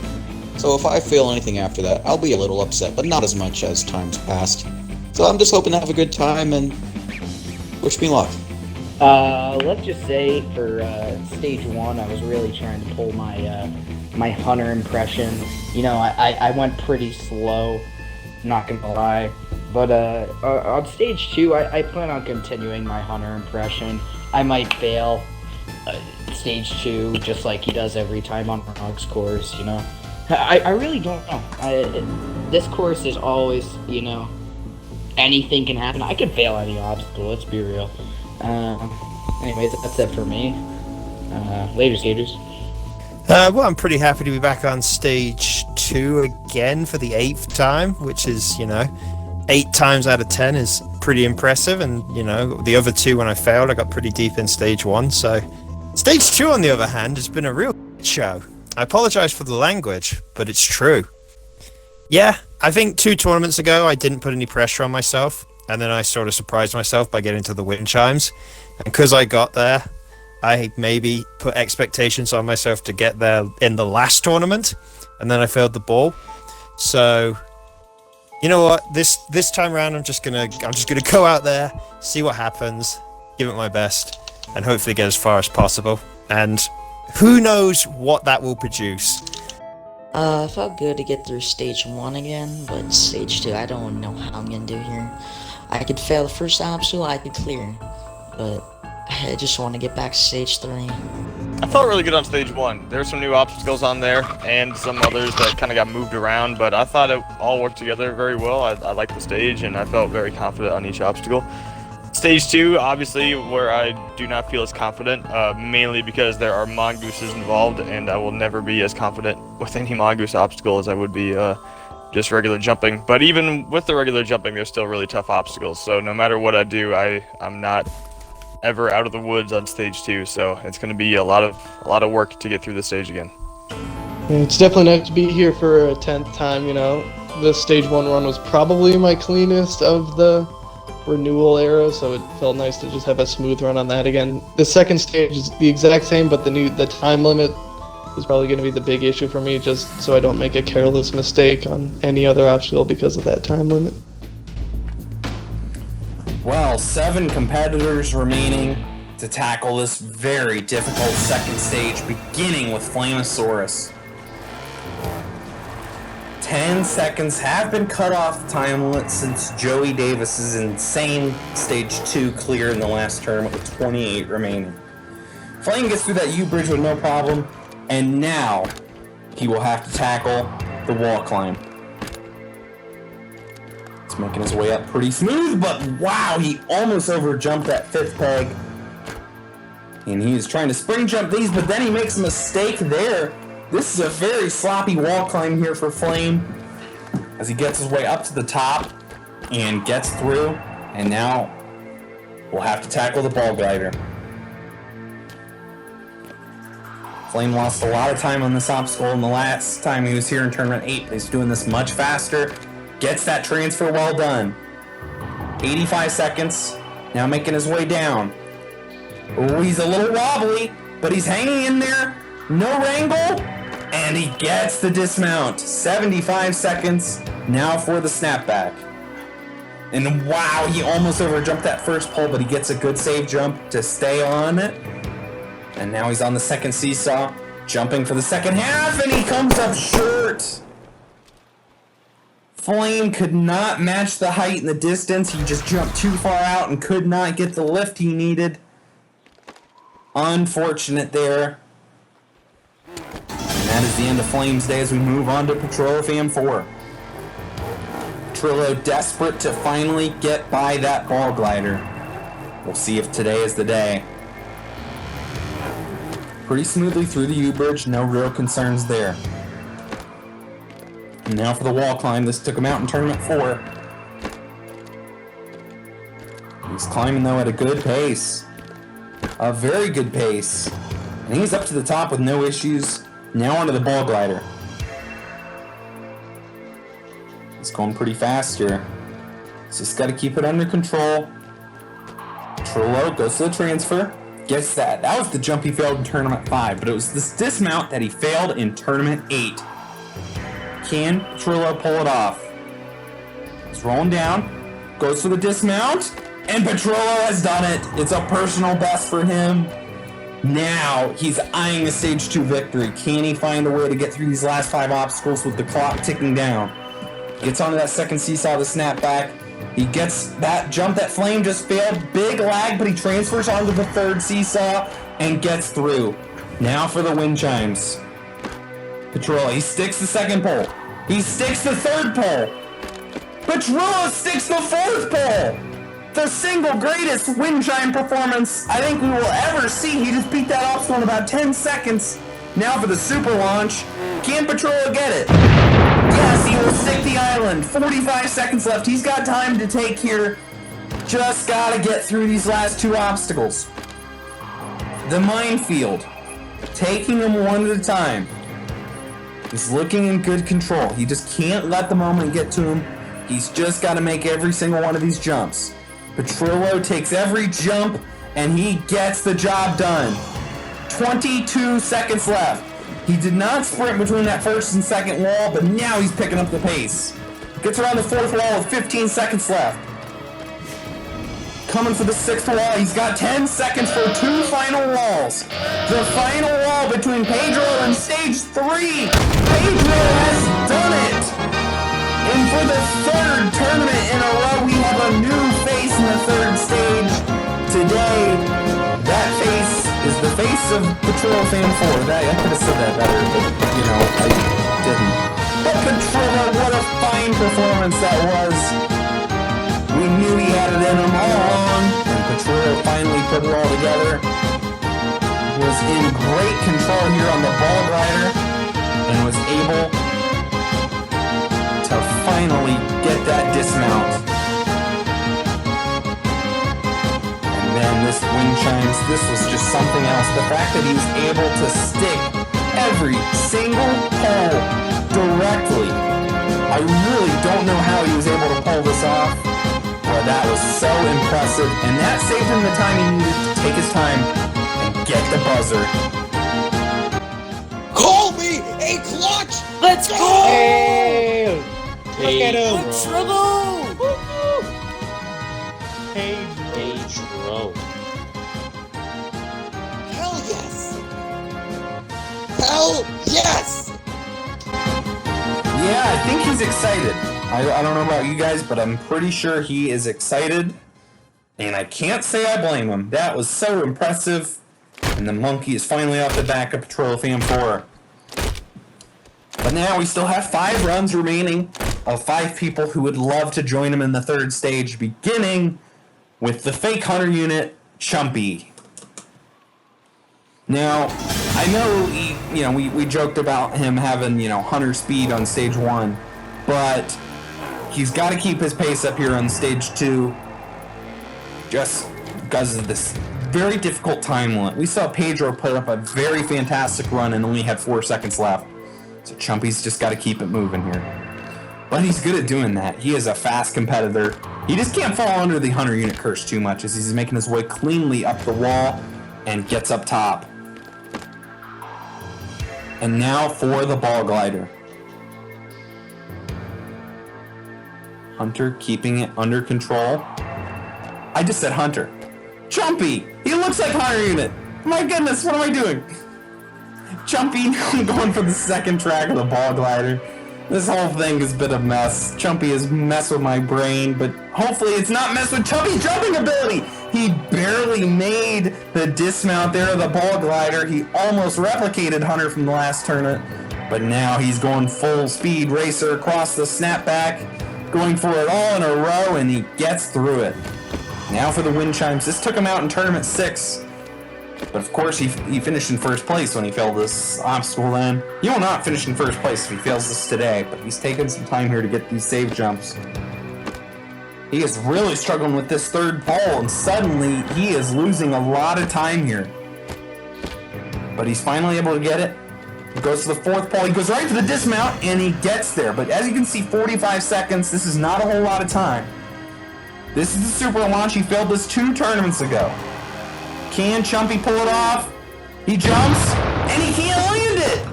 so if I fail anything after that, I'll be a little upset, but not as much as time's passed. So I'm just hoping to have a good time, and wish me luck. Let's just say for stage 1, I was really trying to pull my my Hunter impression. I went pretty slow, not gonna lie. But on stage 2, I plan on continuing my Hunter impression. I might fail stage 2 just like he does every time on Rog's course, I really don't know. This course is always, anything can happen. I could fail any obstacle, let's be real. Anyways, that's it for me. Later, skaters. Well, I'm pretty happy to be back on stage 2 again for the 8th time, which is, 8 times out of 10 is pretty impressive. And, the other 2 when I failed, I got pretty deep in stage 1. So stage 2, on the other hand, has been a real show. I apologize for the language, but it's true. Yeah, I think 2 tournaments ago, I didn't put any pressure on myself. And then I sort of surprised myself by getting to the wind chimes. And because I got there, I maybe put expectations on myself to get there in the last tournament, and then I failed the ball. So You know what? This time around, I'm just gonna go out there, see what happens, give it my best, and hopefully get as far as possible. And who knows what that will produce. It felt good to get through stage 1 again, but stage 2, I don't know how I'm gonna do here. I could fail the first obstacle, I could clear, but I just want to get back to stage 3. I felt really good on stage 1. There were some new obstacles on there, and some others that kind of got moved around, but I thought it all worked together very well. I liked the stage, and I felt very confident on each obstacle. Stage 2, obviously, where I do not feel as confident, mainly because there are mongooses involved, and I will never be as confident with any mongoose obstacle as I would be just regular jumping. But even with the regular jumping, there's still really tough obstacles, so no matter what I do, I'm not ever out of the woods on stage 2, so it's going to be a lot of work to get through the stage again. Yeah, it's definitely nice to be here for a 10th time, you know. The stage 1 run was probably my cleanest of the renewal era, so it felt nice to just have a smooth run on that again. The second stage is the exact same, but the time limit is probably going to be the big issue for me, just so I don't make a careless mistake on any other obstacle because of that time limit. Well, 7 competitors remaining to tackle this very difficult second stage, beginning with Flamosaurus. 10 seconds have been cut off the time limit since Joey Davis's insane stage 2 clear in the last tournament with 28 remaining. Flame gets through that U-bridge with no problem, and now he will have to tackle the wall climb. It's making his way up pretty smooth, but wow, he almost overjumped that 5th peg. And he is trying to spring jump these, but then he makes a mistake there. This is a very sloppy wall climb here for Flame as he gets his way up to the top and gets through, and now we'll have to tackle the ball glider. Flame lost a lot of time on this obstacle in the last time he was here in Tournament 8. He's doing this much faster, gets that transfer well done. 85 seconds, now making his way down. Oh, he's a little wobbly, but he's hanging in there. No wrangle, and he gets the dismount. 75 seconds now for the snapback. And wow, he almost overjumped that first pole, but he gets a good save jump to stay on it. And now he's on the second seesaw, jumping for the second half, and he comes up short. Flame could not match the height and the distance. He just jumped too far out and could not get the lift he needed. Unfortunate there. And that is the end of Flame's day as we move on to Petrillo Fam 4. Petrillo desperate to finally get by that ball glider. We'll see if today is the day. Pretty smoothly through the U-bridge, no real concerns there. And now for the wall climb. This took him out in Tournament 4. He's climbing though at a good pace. A very good pace. And he's up to the top with no issues. Now onto the ball glider. He's going pretty fast here. He's just got to keep it under control. Petrillo goes to the transfer. Gets that. That was the jump he failed in Tournament 5, but it was this dismount that he failed in Tournament 8. Can Petrillo pull it off? He's rolling down. Goes for the dismount. And Petrillo has done it. It's a personal best for him. Now he's eyeing a stage 2 victory. Can he find a way to get through these last 5 obstacles with the clock ticking down? Gets onto that second seesaw, the snapback. He gets that jump that Flame just failed. Big lag, but he transfers onto the third seesaw and gets through. Now for the wind chimes. Petrillo, he sticks the second pole. He sticks the third pole. Petrillo sticks the fourth pole. The single greatest wind chime performance I think we will ever see. He just beat that obstacle in about 10 seconds. Now for the super launch. Can Petrillo get it? Yes, he will stick the island. 45 seconds left. He's got time to take here. Just gotta get through these last 2 obstacles. The Minefield. Taking them one at a time. He's looking in good control. He just can't let the moment get to him. He's just got to make every single one of these jumps. Petrillo takes every jump, and he gets the job done. 22 seconds left. He did not sprint between that first and second wall, but now he's picking up the pace. Gets around the fourth wall with 15 seconds left. Coming for the sixth wall. He's got 10 seconds for 2 final walls. The final wall between Pedro and stage 3. Pedro has done it. And for the third tournament in a row, we have a new face in the third stage. Today, that face is the face of Patrol Fan 4. I could have said that better, but, you know, I didn't. But Patrol, what a fine performance that was. We knew he had it in him all along, and Patrol finally put it all together. Was in great control here on the ball glider, and was able to finally get that dismount. And then this wind chimes, this was just something else. The fact that he was able to stick every single pole directly. I really don't know how he was able to pull this off. Well, that was so impressive, and that saved him the time he needed to take his time and get the buzzer. Call me a clutch! Let's go! Hey, Look at him! Pedro. Hell yes! Hell yes! Yeah, I think he's excited. I don't know about you guys, but I'm pretty sure he is excited. And I can't say I blame him. That was so impressive. And the monkey is finally off the back of Patrol Fan 4. But now we still have 5 runs remaining of 5 people who would love to join him in the third stage, beginning with the fake hunter unit, Chumpy. Now, I know we joked about him having, hunter speed on stage 1, but he's got to keep his pace up here on stage 2 just because of this very difficult time limit. We saw Pedro put up a very fantastic run and only had 4 seconds left. So Chumpy's just got to keep it moving here. But he's good at doing that. He is a fast competitor. He just can't fall under the hunter unit curse too much as he's making his way cleanly up the wall and gets up top. And now for the ball glider. Hunter keeping it under control. I just said Hunter. Chumpy! He looks like hunter unit! My goodness, what am I doing? Chumpy going for the second track of the ball glider. This whole thing has been a mess. Chumpy has messed with my brain, but hopefully it's not messed with Chumpy's jumping ability! He barely made the dismount there of the ball glider. He almost replicated Hunter from the last tournament, but now he's going full speed racer across the snapback, going for it all in a row, and he gets through it. Now for the wind chimes. This took him out in tournament 6. But of course he finished in first place when he failed this obstacle then. He will not finish in first place if he fails this today, but he's taken some time here to get these save jumps. He is really struggling with this third pole, and suddenly he is losing a lot of time here. But he's finally able to get it. He goes to the fourth pole, he goes right for the dismount, and he gets there. But as you can see, 45 seconds, this is not a whole lot of time. This is the super launch. He failed this 2 tournaments ago. Can Chumpy pull it off? He jumps, and he can't land it!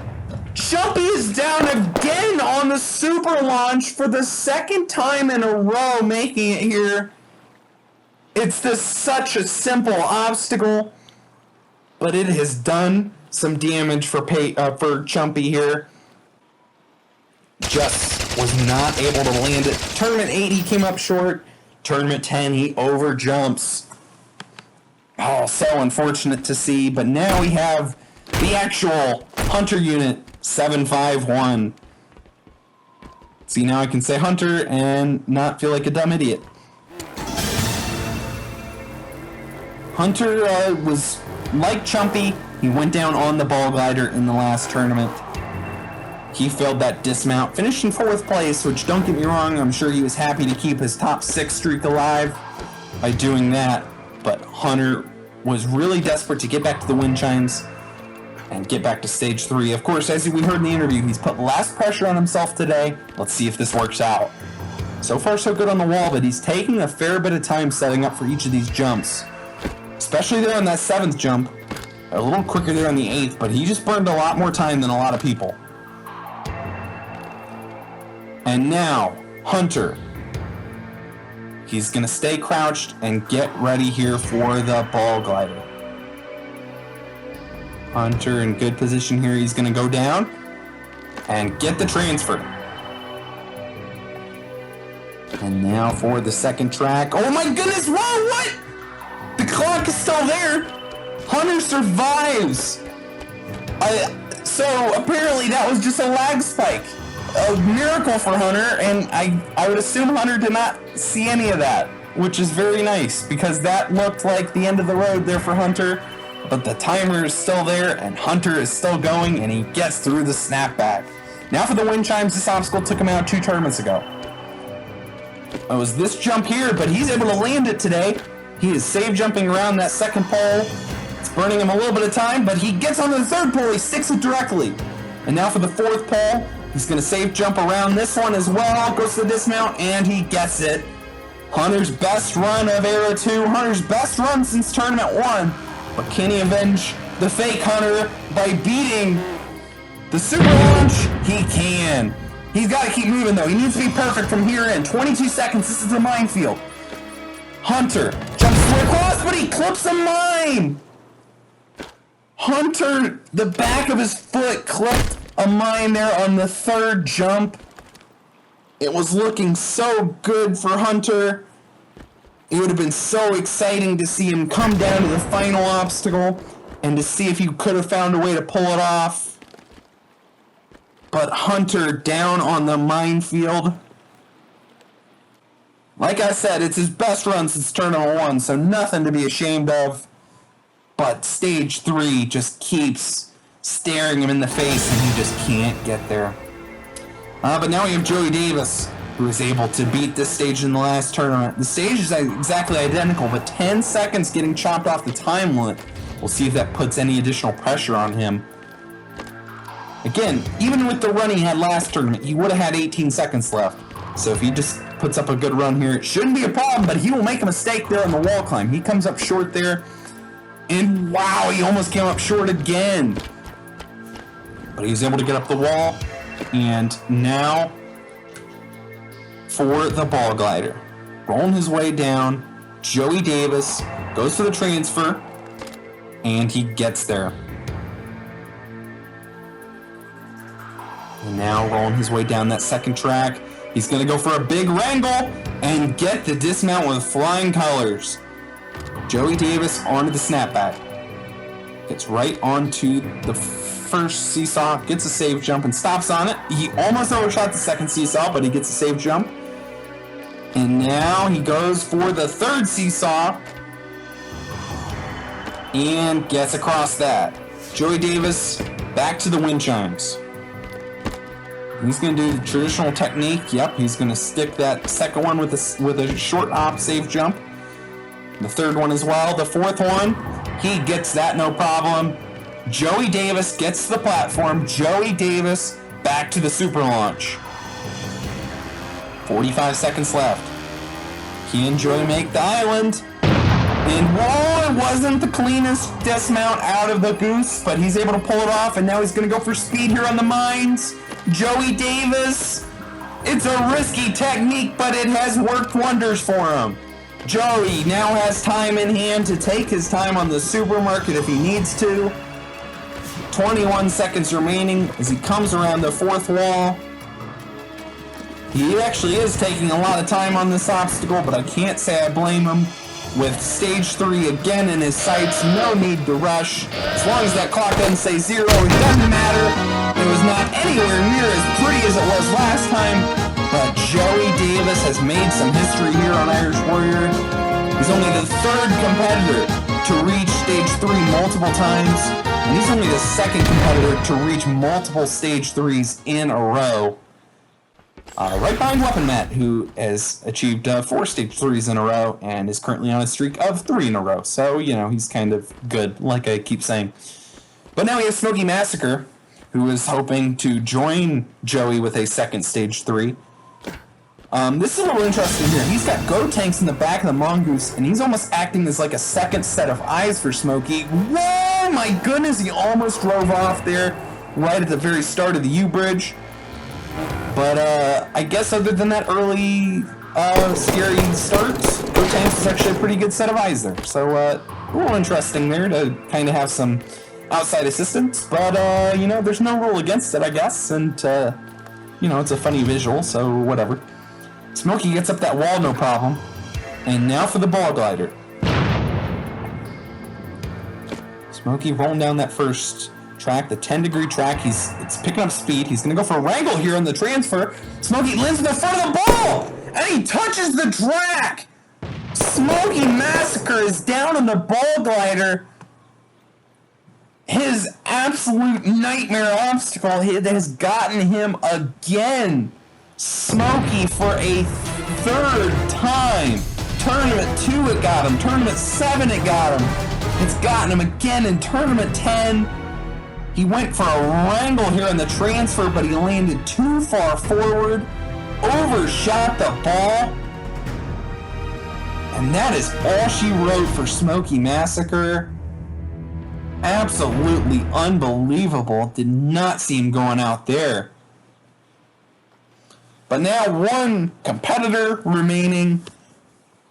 Chumpy is down again on the super launch for the second time in a row making it here. It's such a simple obstacle, but it has done some damage for Chumpy here. Just was not able to land it. Tournament 8, he came up short. Tournament 10, he over jumps. Oh, so unfortunate to see, but now we have the actual Hunter unit 751. See, now I can say Hunter and not feel like a dumb idiot. Hunter was like Chumpy. He went down on the ball glider in the last tournament. He failed that dismount, finished in 4th place, which, don't get me wrong, I'm sure he was happy to keep his top 6 streak alive by doing that. But Hunter was really desperate to get back to the wind chimes and get back to stage 3. Of course, as we heard in the interview, he's put less pressure on himself today. Let's see if this works out. So far, so good on the wall, but he's taking a fair bit of time setting up for each of these jumps. Especially there on that 7th jump. A little quicker there on the 8th, but he just burned a lot more time than a lot of people. And now, Hunter. He's going to stay crouched and get ready here for the ball glider. Hunter in good position here. He's going to go down and get the transfer. And now for the second track. Oh my goodness, whoa, what? The clock is still there. Hunter survives. So apparently that was just a lag spike. A miracle for Hunter, and I would assume Hunter did not see any of that, which is very nice, because that looked like the end of the road there for Hunter, but the timer is still there, and Hunter is still going, and he gets through the snapback. Now for the wind chimes. This obstacle took him out 2 tournaments ago. It was this jump here, but he's able to land it today. He is safe jumping around that second pole. It's burning him a little bit of time, but he gets onto the third pole. He sticks it directly. And now for the fourth pole. He's going to safe jump around this one as well. Goes to the dismount, and he gets it. Hunter's best run of Era 2. Hunter's best run since Tournament 1. But can he avenge the fake Hunter by beating the super launch? He can. He's got to keep moving, though. He needs to be perfect from here in. 22 seconds. This is the minefield. Hunter jumps straight across, but he clips a mine. Hunter, the back of his foot clipped a mine there on the third jump. It was looking so good for Hunter. It would have been so exciting to see him come down to the final obstacle and to see if he could have found a way to pull it off. But Hunter down on the minefield. Like I said, it's his best run since Tournament 1, so nothing to be ashamed of. But Stage 3 just keeps staring him in the face, and he just can't get there. But now we have Joey Davis, who is able to beat this stage in the last tournament. The stage is exactly identical, but 10 seconds getting chopped off the time limit. We'll see if that puts any additional pressure on him. Again, even with the run he had last tournament, he would have had 18 seconds left. So if he just puts up a good run here, it shouldn't be a problem, but he will make a mistake there on the wall climb. He comes up short there, and wow, he almost came up short again. But he was able to get up the wall, and now for the ball glider. Rolling his way down, Joey Davis goes to the transfer, and he gets there. And now rolling his way down that second track, he's going to go for a big wrangle and get the dismount with flying colors. Joey Davis onto the snapback. Gets right onto the first seesaw, gets a safe jump and stops on it. He almost overshot the second seesaw, but he gets a safe jump. And now he goes for the third seesaw and gets across that. Joey Davis back to the wind chimes. He's going to do the traditional technique. Yep, he's going to stick that second one with a short hop safe jump. The third one as well. The fourth one, he gets that no problem. Joey Davis gets to the platform. Joey Davis back to the super launch. 45 seconds left. He and Joey make the island. And whoa, it wasn't the cleanest dismount out of the goose, but he's able to pull it off, and now he's going to go for speed here on the mines. Joey Davis, it's a risky technique, but it has worked wonders for him. Joey now has time in hand to take his time on the supermarket if he needs to. 21 seconds remaining as he comes around the fourth wall. He actually is taking a lot of time on this obstacle, but I can't say I blame him. With stage 3 again in his sights, no need to rush. As long as that clock doesn't say 0, it doesn't matter. It was not anywhere near as pretty as it was last time, but Joey Davis has made some history here on Irish Warrior. He's only the third competitor to reach stage 3 multiple times, and he's only the second competitor to reach multiple stage 3s in a row. Right behind Weapon Matt, who has achieved 4 stage 3s in a row and is currently on a streak of 3 in a row. So, you know, he's kind of good, like I keep saying. But now we have Smokey Massacre, who is hoping to join Joey with a second stage 3. This is a little interesting here. He's got Gotenks in the back of the mongoose, and he's almost acting as like a second set of eyes for Smokey. Whoa, my goodness, he almost drove off there right at the very start of the U-Bridge. But I guess other than that early scary start, Gotenks is actually a pretty good set of eyes there. So a little interesting there to kind of have some outside assistance, but there's no rule against it, I guess, and it's a funny visual, so whatever. Smokey gets up that wall, no problem. And now for the ball glider. Smokey rolling down that first track, the 10-degree track. It's picking up speed. He's gonna go for a wrangle here on the transfer. Smokey lands in the front of the ball, and he touches the track. Smokey Massacre is down on the ball glider. His absolute nightmare obstacle that has gotten him again. Smokey for a third time. Tournament 2 it got him. Tournament 7 it got him. It's gotten him again in Tournament 10. He went for a wrangle here in the transfer, but he landed too far forward. Overshot the ball. And that is all she wrote for Smokey Massacre. Absolutely unbelievable. Did not see him going out there. But now one competitor remaining.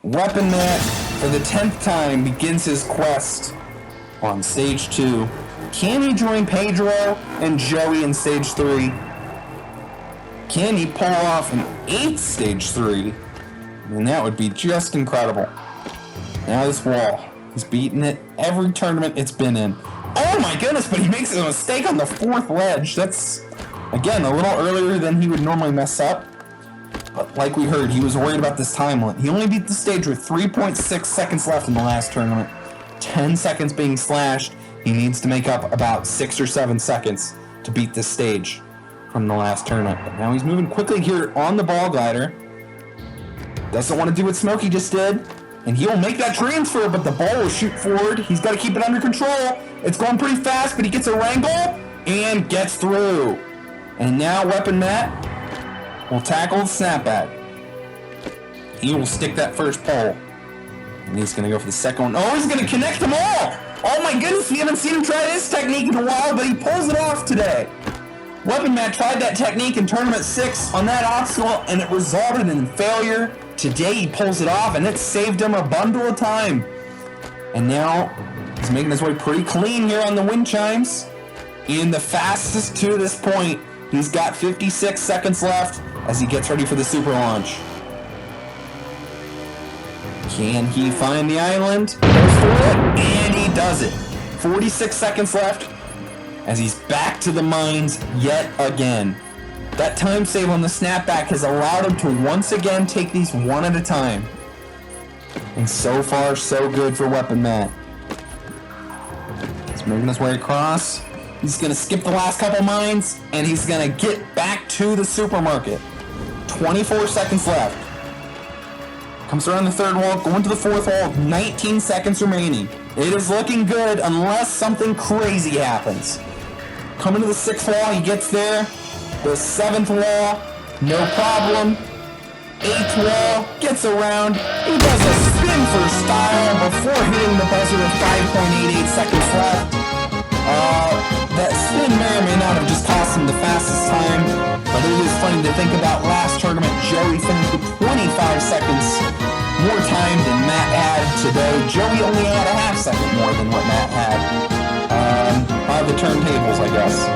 Weapon Matt, for the 10th time, begins his quest on Stage 2. Can he join Pedro and Joey in Stage 3? Can he pull off an 8th Stage 3? And that would be just incredible. Now this wall. He's beaten it every tournament it's been in. Oh my goodness, but he makes a mistake on the 4th ledge. That's, again, a little earlier than he would normally mess up. But like we heard, he was worried about this time limit. He only beat the stage with 3.6 seconds left in the last tournament. 10 seconds being slashed. He needs to make up about 6 or 7 seconds to beat this stage from the last tournament. But now he's moving quickly here on the ball glider. Doesn't want to do what Smokey just did. And he'll make that transfer, but the ball will shoot forward. He's got to keep it under control. It's going pretty fast, but he gets a wrangle and gets through. And now Weapon Matt will tackle the snapback. He will stick that first pole. And he's going to go for the second one. Oh, he's going to connect them all! Oh my goodness, we haven't seen him try this technique in a while, but he pulls it off today. Weapon Matt tried that technique in Tournament 6 on that obstacle, and it resulted in failure. Today he pulls it off, and it saved him a bundle of time. And now he's making his way pretty clean here on the wind chimes. In the fastest to this point, he's got 56 seconds left as he gets ready for the super launch. Can he find the island? Goes for it, and he does it. 46 seconds left as he's back to the mines yet again. That time save on the snapback has allowed him to once again take these one at a time. And so far, so good for Weapon Matt. He's moving his way across. He's going to skip the last couple mines, and he's going to get back to the supermarket. 24 seconds left. Comes around the third wall, going to the fourth wall, 19 seconds remaining. It is looking good unless something crazy happens. Coming to the sixth wall, he gets there. The seventh wall, no problem. Eighth wall, gets around. He does a spin for style before hitting the buzzer with 5.88 seconds left. That spin may or may not have just cost him the fastest time, but it is funny to think about last tournament, Joey finished with 25 seconds more time than Matt had today. Joey only had a half second more than what Matt had. By the turntables, I guess.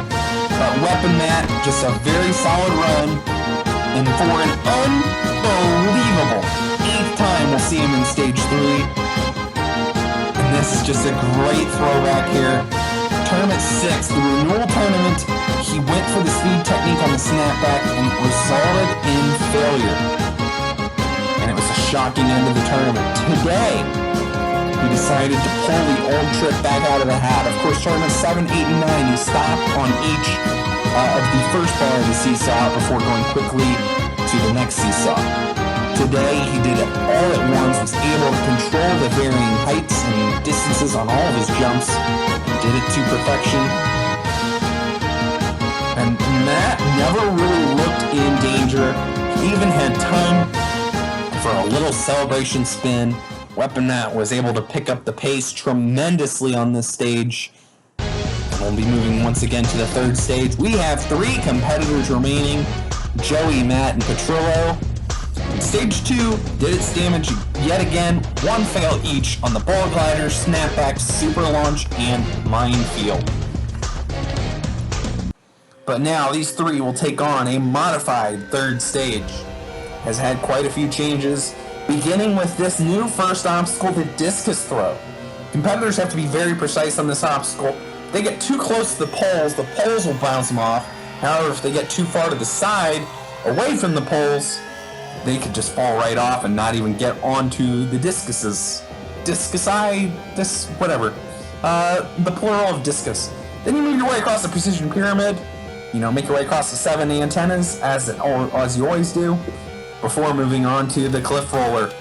But Weapon Matt, just a very solid run, and for an unbelievable 8th time, we'll see him in Stage 3. And this is just a great throwback here. Tournament 6, the renewal tournament, he went for the speed technique on the snapback and it resulted in failure. And it was a shocking end of the tournament. Today, he decided to pull the old trick back out of the hat. Of course, Tournament 7, 8, and 9, he stopped on each of the first bar of the seesaw before going quickly to the next seesaw. Today, he did it all at once, was able to control the varying heights and distances on all of his jumps, and did it to perfection. And Matt never really looked in danger. He even had time for a little celebration spin. Weapon Matt was able to pick up the pace tremendously on this stage. We'll be moving once again to the third stage. We have 3 competitors remaining. Joey, Matt, and Petrillo. And stage 2 did its damage yet again, one fail each on the Ball Glider, Snapback, Super Launch, and Minefield. But now these three will take on a modified third stage. Has had quite a few changes, beginning with this new first obstacle, the discus throw. Competitors have to be very precise on this obstacle. If they get too close to the poles will bounce them off. However, if they get too far to the side, away from the poles, they could just fall right off and not even get onto the discuses. Whatever. The plural of discus. Then you move your way across the precision pyramid. Make your way across the 7 antennas, as you always do, before moving on to the cliff roller.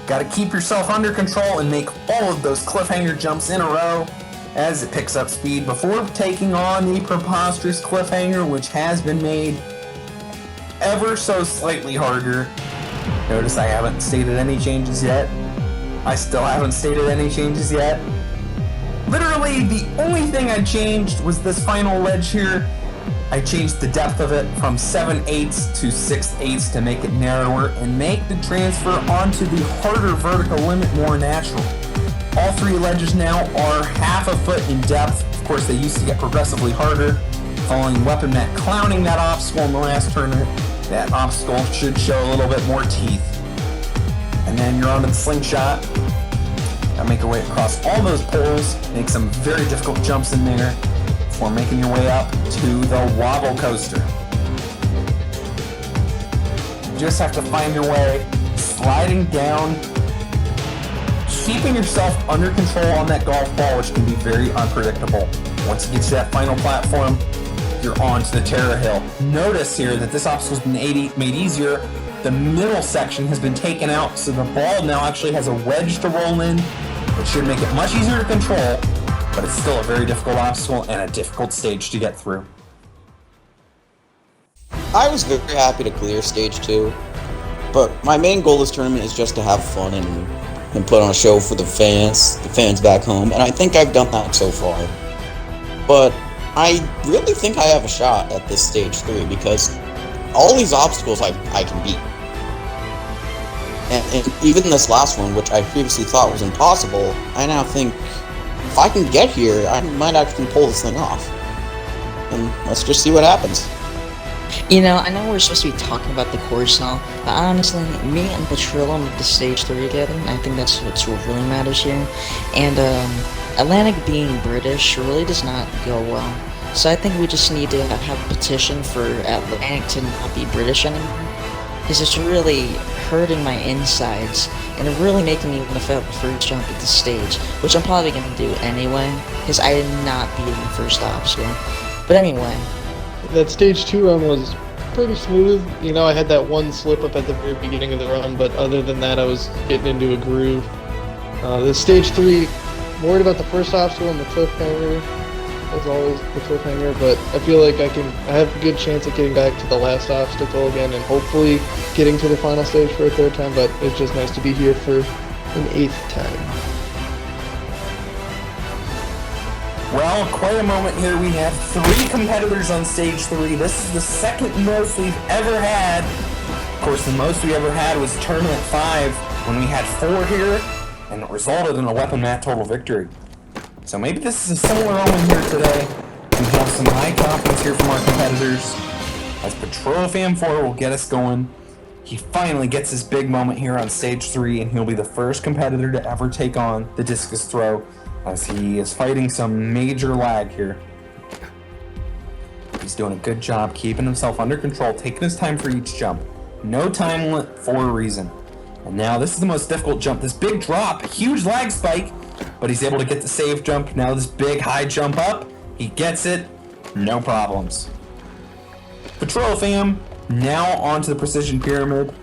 Gotta keep yourself under control and make all of those cliffhanger jumps in a row as it picks up speed before taking on the Preposterous Cliffhanger, which has been made ever so slightly harder. Notice I haven't stated any changes yet. I still haven't stated any changes yet. Literally, the only thing I changed was this final ledge here. I changed the depth of it from 7/8 to 6/8 to make it narrower and make the transfer onto the harder vertical limit more natural. All three ledges now are half a foot in depth. Of course, they used to get progressively harder. Following Weapon Net clowning that obstacle in the last tournament, that obstacle should show a little bit more teeth. And then you're onto the slingshot. Now make your way across all those poles, make some very difficult jumps in there before making your way up to the Wobble Coaster. You just have to find your way, sliding down, keeping yourself under control on that golf ball, which can be very unpredictable. Once you get to that final platform, you're on to the Terror Hill. Notice here that this obstacle's been made easier. The middle section has been taken out, so the ball now actually has a wedge to roll in. It should make it much easier to control, but it's still a very difficult obstacle and a difficult stage to get through. I was very happy to clear stage 2, but my main goal this tournament is just to have fun and put on a show for the fans back home, and I think I've done that so far. But I really think I have a shot at this stage 3 because all these obstacles I can beat. And even this last one, which I previously thought was impossible, I now think if I can get here, I might actually pull this thing off. And let's just see what happens. I know we're supposed to be talking about the course now, but honestly, me and Petrillo made the stage 3 together. I think that's what really matters here. And Atlantic being British really does not go well. So I think we just need to have a petition for Atlantic to not be British anymore. Because it's really hurting my insides, and it really making me want to fail the first jump at the stage, which I'm probably going to do anyway, because I did not beat the first obstacle. But anyway. That stage 2 run was pretty smooth. I had that one slip up at the very beginning of the run, but other than that, I was getting into a groove. The stage 3, worried about the first obstacle and the cliffhanger, as always, the cliffhanger, but I feel like I have a good chance of getting back to the last obstacle again and hopefully getting to the final stage for a third time, but it's just nice to be here for an 8th time. Well, quite a moment here. We have 3 competitors on stage 3. This is the second most we've ever had. Of course, the most we ever had was Tournament 5 when we had 4 here, and it resulted in a Weapon Mat total victory. So maybe this is a similar omen here today. We have some high confidence here from our competitors, as Patrol Fam 4 will get us going. He finally gets his big moment here on stage 3, and he'll be the first competitor to ever take on the discus throw, as he is fighting some major lag here. He's doing a good job keeping himself under control, taking his time for each jump. No time limit for a reason. And now this is the most difficult jump. This big drop, a huge lag spike, but he's able to get the save jump. Now this big high jump up, he gets it, no problems. Patrol Fam, now onto the precision pyramid.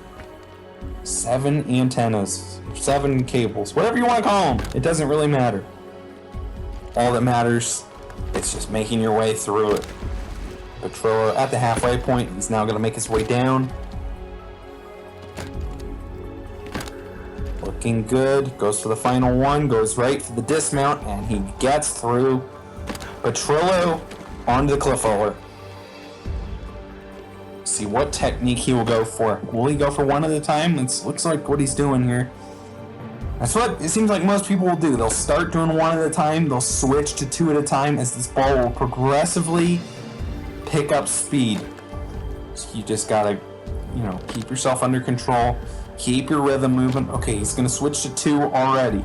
7 antennas, 7 cables, whatever you want to call them. It doesn't really matter. All that matters, it's just making your way through it. Patrol at the halfway point, he's now going to make his way down. Looking good, goes for the final one, goes right for the dismount, and he gets through. Petrillo onto the cliff roller. see what technique he will go for. Will he go for one at a time? It looks like what he's doing here. That's what it seems like most people will do. They'll start doing one at a time, they'll switch to two at a time as this ball will progressively pick up speed. So you just gotta, keep yourself under control, keep your rhythm moving. Okay, he's gonna switch to two already.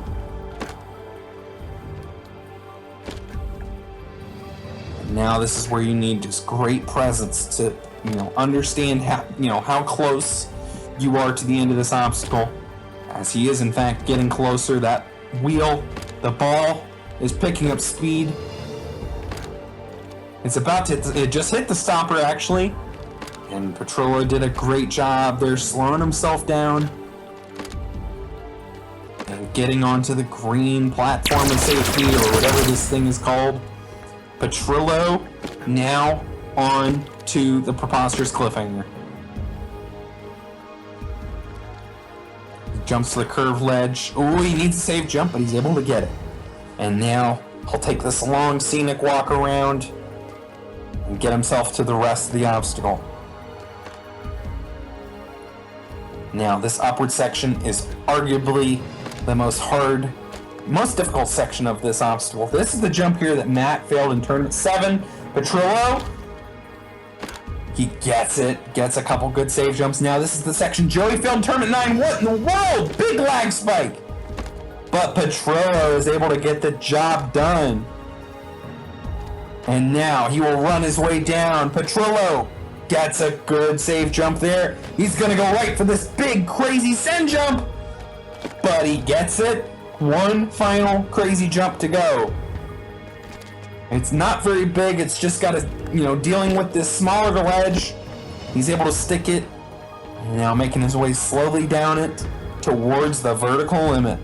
And now this is where you need just great presence to, understand how close you are to the end of this obstacle. As he is in fact getting closer, that wheel, the ball, is picking up speed. It's about to, it just hit the stopper actually. And Petrillo did a great job there slowing himself down. And getting onto the green platform of safety, or whatever this thing is called. Petrillo now on to the Preposterous Cliffhanger. Jumps to the curved ledge. Oh, he needs a safe jump, but he's able to get it. And now he'll take this long scenic walk around and get himself to the rest of the obstacle. Now, this upward section is arguably the most difficult section of this obstacle. This is the jump here that Matt failed in Tournament 7. Petrillo, he gets it, gets a couple good save jumps. Now this is the section Joey failed in Tournament 9. What in the world? Big lag spike! But Petrillo is able to get the job done. And now he will run his way down. Petrillo gets a good save jump there. He's gonna go right for this big crazy send jump. But he gets it. One final crazy jump to go. It's not very big, it's just got to, dealing with this smaller ledge. He's able to stick it, now making his way slowly down it towards the vertical limit.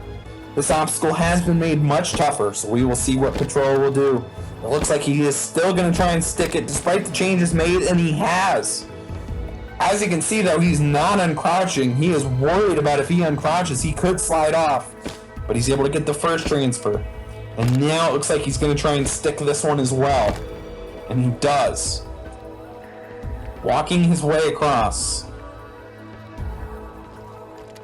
This obstacle has been made much tougher, so we will see what Petrillo will do. It looks like he is still going to try and stick it despite the changes made, and he has. As you can see though, he's not uncrouching. He is worried about if he uncrouches, he could slide off. But he's able to get the first transfer. And now it looks like he's going to try and stick this one as well. And he does. Walking his way across.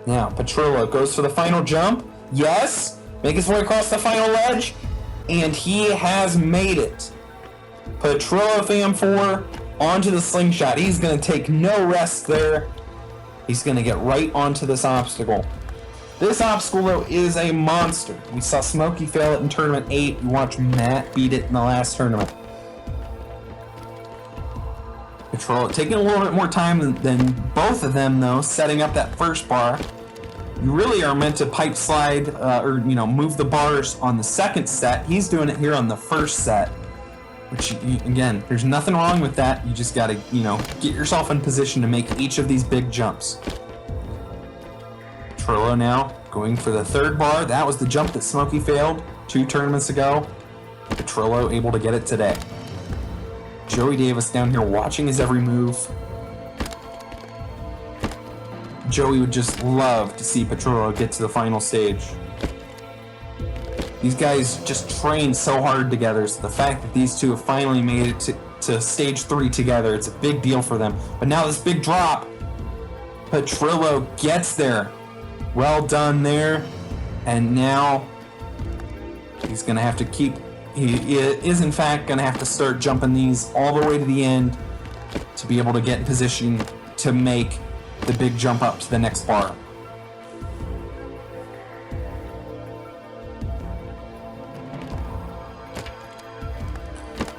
Now, Petrillo goes for the final jump. Yes! Make his way across the final ledge. And he has made it. Petrillo Fam 4 onto the slingshot. He's going to take no rest there. He's going to get right onto this obstacle. This obstacle, though, is a monster. We saw Smokey fail it in Tournament 8. We watched Matt beat it in the last tournament. Petrillo taking a little bit more time than both of them, though, setting up that first bar. You really are meant to pipe slide, or, move the bars on the second set. He's doing it here on the first set. Which, again, there's nothing wrong with that. You just gotta, get yourself in position to make each of these big jumps. Petrillo now going for the third bar. That was the jump that Smokey failed 2 tournaments ago. Petrillo able to get it today. Joey Davis down here watching his every move. Joey would just love to see Petrillo get to the final stage. These guys just train so hard together, so the fact that these two have finally made it to stage 3 together, it's a big deal for them. But now this big drop, Petrillo gets there. Well done there. And now he's going to have to he is in fact going to have to start jumping these all the way to the end to be able to get in position to make the big jump up to the next bar.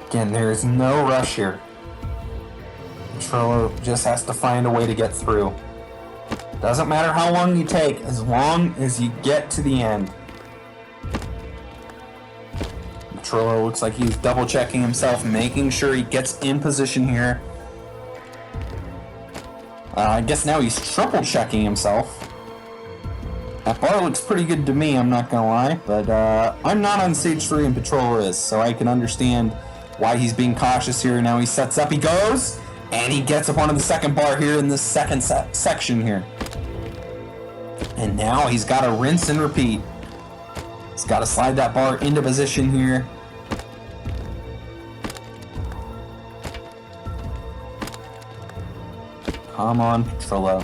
Again, there is no rush here. Petrillo just has to find a way to get through. Doesn't matter how long you take, as long as you get to the end. Petrillo looks like he's double checking himself, making sure he gets in position here. I guess now he's triple checking himself. That bar looks pretty good to me, I'm not gonna lie, but I'm not on stage 3 and Petrillo is, so I can understand why he's being cautious here. Now he sets up, he goes, and he gets up onto the second bar here in this second section here. And now he's got to rinse and repeat. He's got to slide that bar into position here. Come on, Petrillo.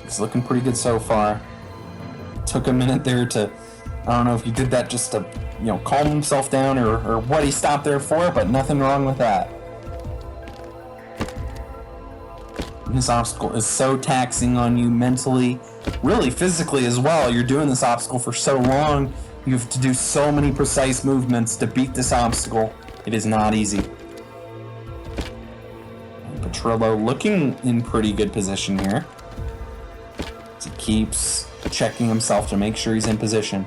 He's looking pretty good so far. Took a minute there to, I don't know if he did that just to, calm himself down or what he stopped there for, but nothing wrong with that. This obstacle is so taxing on you mentally, really physically as well. You're doing this obstacle for so long, you have to do so many precise movements to beat this obstacle. It is not easy. And Petrillo looking in pretty good position here. He keeps checking himself to make sure he's in position.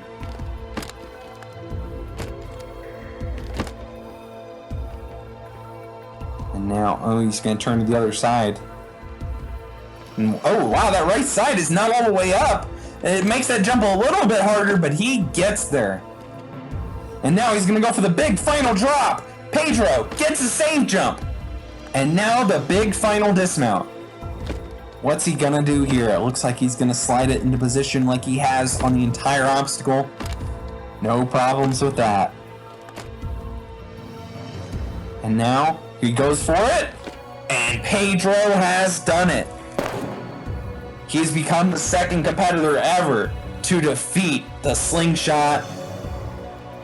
And now, he's going to turn to the other side. And, oh, wow, that right side is not all the way up. It makes that jump a little bit harder, but he gets there. And now he's going to go for the big final drop. Pedro gets a safe jump. And now the big final dismount. What's he gonna do here? It looks like he's gonna slide it into position like he has on the entire obstacle. No problems with that. And now he goes for it. And Pedro has done it. He's become the second competitor ever to defeat the slingshot.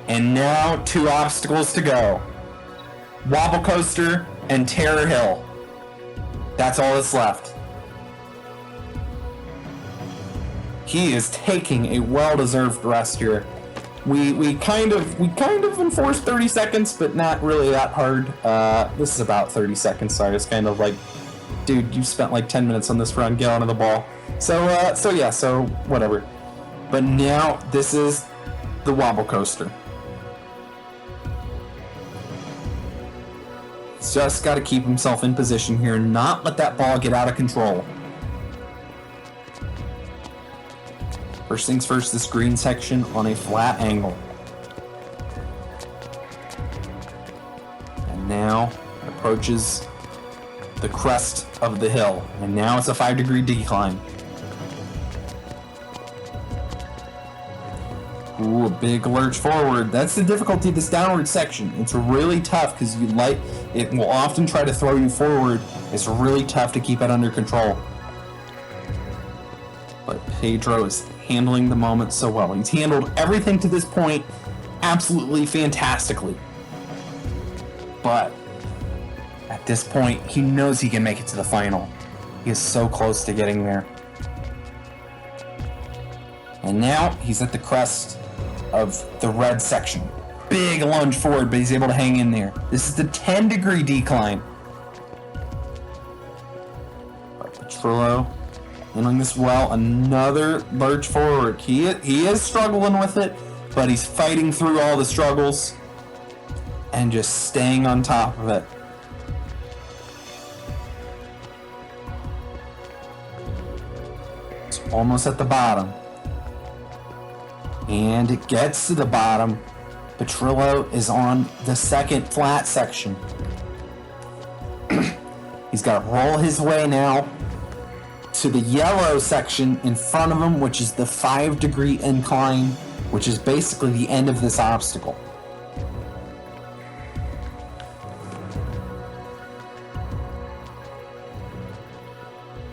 And now 2 obstacles to go. Wobble Coaster and Terror Hill. That's all that's left. He is taking a well-deserved rest here. We kind of enforced 30 seconds, but not really that hard. This is about 30 seconds, so I was kind of like, dude, you spent like 10 minutes on this run, get onto the ball. So whatever. But now this is the Wobble Coaster. He's just got to keep himself in position here and not let that ball get out of control. First things first, this green section on a flat angle. And now approaches the crest of the hill. And now it's a 5-degree decline. Ooh, a big lurch forward. That's the difficulty of this downward section. It's really tough because it will often try to throw you forward. It's really tough to keep it under control. But Pedro is handling the moment so well. He's handled everything to this point absolutely fantastically. But at this point, he knows he can make it to the final. He is so close to getting there. And now he's at the crest of the red section. Big lunge forward, but he's able to hang in there. This is the 10-degree decline. But Petrillo handling this well. Another lurch forward. He is struggling with it, but he's fighting through all the struggles and just staying on top of it. It's almost at the bottom. And it gets to the bottom. Petrillo is on the second flat section. He's got to roll his way now to the yellow section in front of him, which is the 5-degree incline, which is basically the end of this obstacle.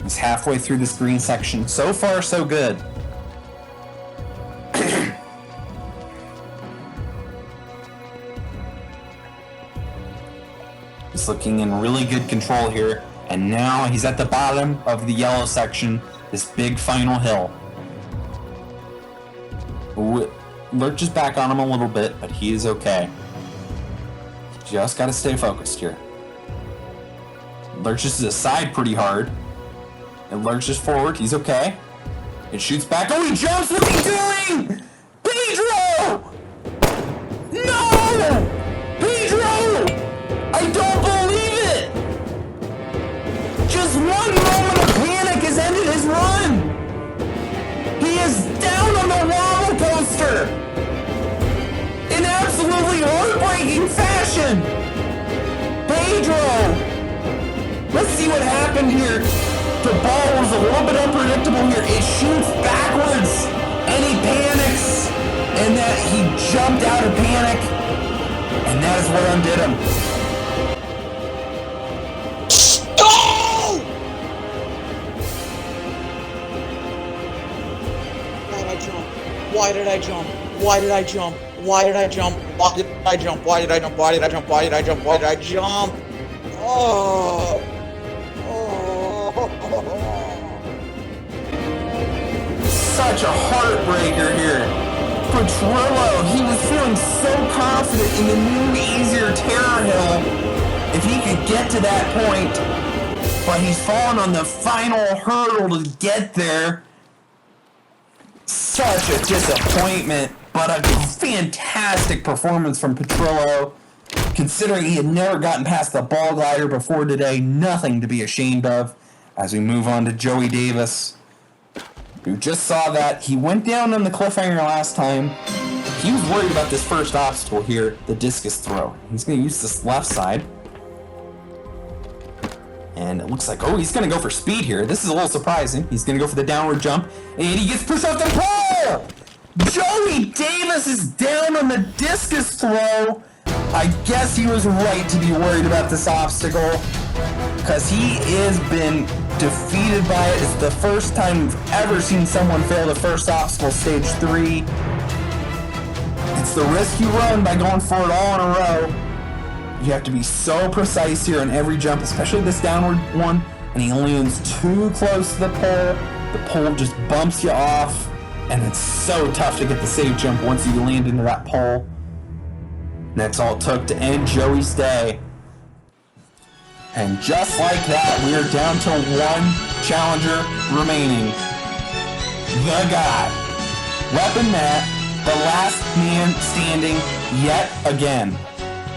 He's halfway through this green section. So far, so good. He's looking in really good control here. And now he's at the bottom of the yellow section, this big final hill. Ooh, lurches back on him a little bit, but he is okay. Just got to stay focused here. Lurches to the side pretty hard. It lurches forward. He's okay. It shoots back. Oh, he jumps! What's he doing? Pedro! No! Pedro! I don't believe it! Just one moment of panic has ended his run! He is down on the Wobble Coaster! In absolutely heartbreaking fashion! Pedro! Let's see what happened here. The ball was a little bit unpredictable here. It shoots backwards, and he panics, and that he jumped out of panic, and that is what undid him. Why did I jump? Why did I jump? Why did I jump? Why did I jump? Why did I jump? Why did I jump? Why did I jump? Why did I jump? Oh. Such a heartbreaker here. Petrillo, he was feeling so confident in the new, easier Terror Hill if he could get to that point, but he's fallen on the final hurdle to get there. Such a disappointment, but a fantastic performance from Petrillo. Considering he had never gotten past the ball glider before today, nothing to be ashamed of. As we move on to Joey Davis, who just saw that. He went down on the cliffhanger last time. He was worried about this first obstacle here, the discus throw. He's going to use this left side. And it looks like, oh, he's going to go for speed here. This is a little surprising. He's going to go for the downward jump, and he gets pushed off the pole! Joey Davis is down on the discus throw. I guess he was right to be worried about this obstacle, because he has been defeated by it. It's the first time we've ever seen someone fail the first obstacle, stage 3. It's the risk you run by going for it all in a row. You have to be so precise here on every jump, especially this downward one, and he lands too close to the pole. The pole just bumps you off, and it's so tough to get the safe jump once you land into that pole. And that's all it took to end Joey's day. And just like that, we are down to one challenger remaining. The guy, Weapon Matt, the last man standing yet again.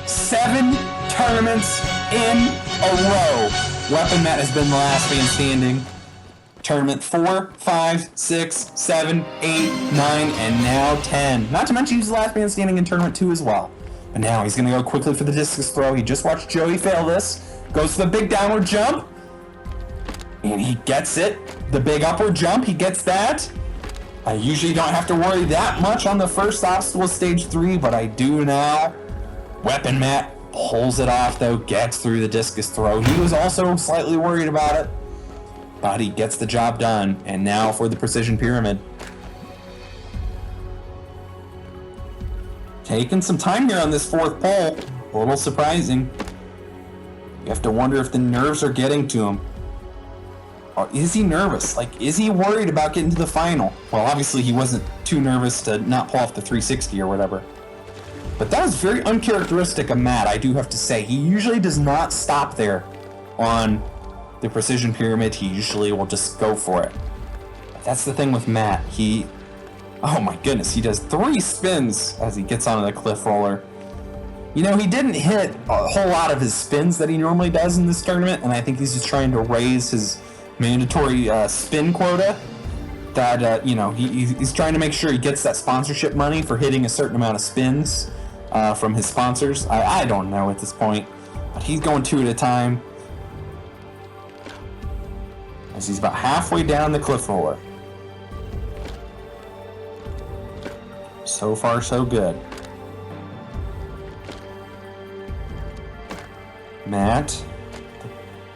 7 tournaments in a row. Weapon Matt has been the last man standing. Tournament 4, 5, 6, 7, 8, 9, and now 10. Not to mention he's the last man standing in Tournament 2 as well. But now he's going to go quickly for the discus throw. He just watched Joey fail this. Goes for the big downward jump. And he gets it. The big upward jump, he gets that. I usually don't have to worry that much on the first obstacle, stage 3, but I do now. Weapon Matt pulls it off though, gets through the discus throw. He was also slightly worried about it, but he gets the job done. And now for the precision pyramid. Taking some time here on this 4th pole. A little surprising. You have to wonder if the nerves are getting to him. Or is he nervous? Like, is he worried about getting to the final? Well, obviously he wasn't too nervous to not pull off the 360 or whatever. But that was very uncharacteristic of Matt, I do have to say. He usually does not stop there on the precision pyramid. He usually will just go for it. But that's the thing with Matt. Oh my goodness, he does 3 spins as he gets onto the cliff roller. You know, he didn't hit a whole lot of his spins that he normally does in this tournament, and I think he's just trying to raise his mandatory spin quota. That, he's trying to make sure he gets that sponsorship money for hitting a certain amount of spins from his sponsors. I don't know at this point, but he's going 2 at a time as he's about halfway down the cliff roller. So far, so good. Matt,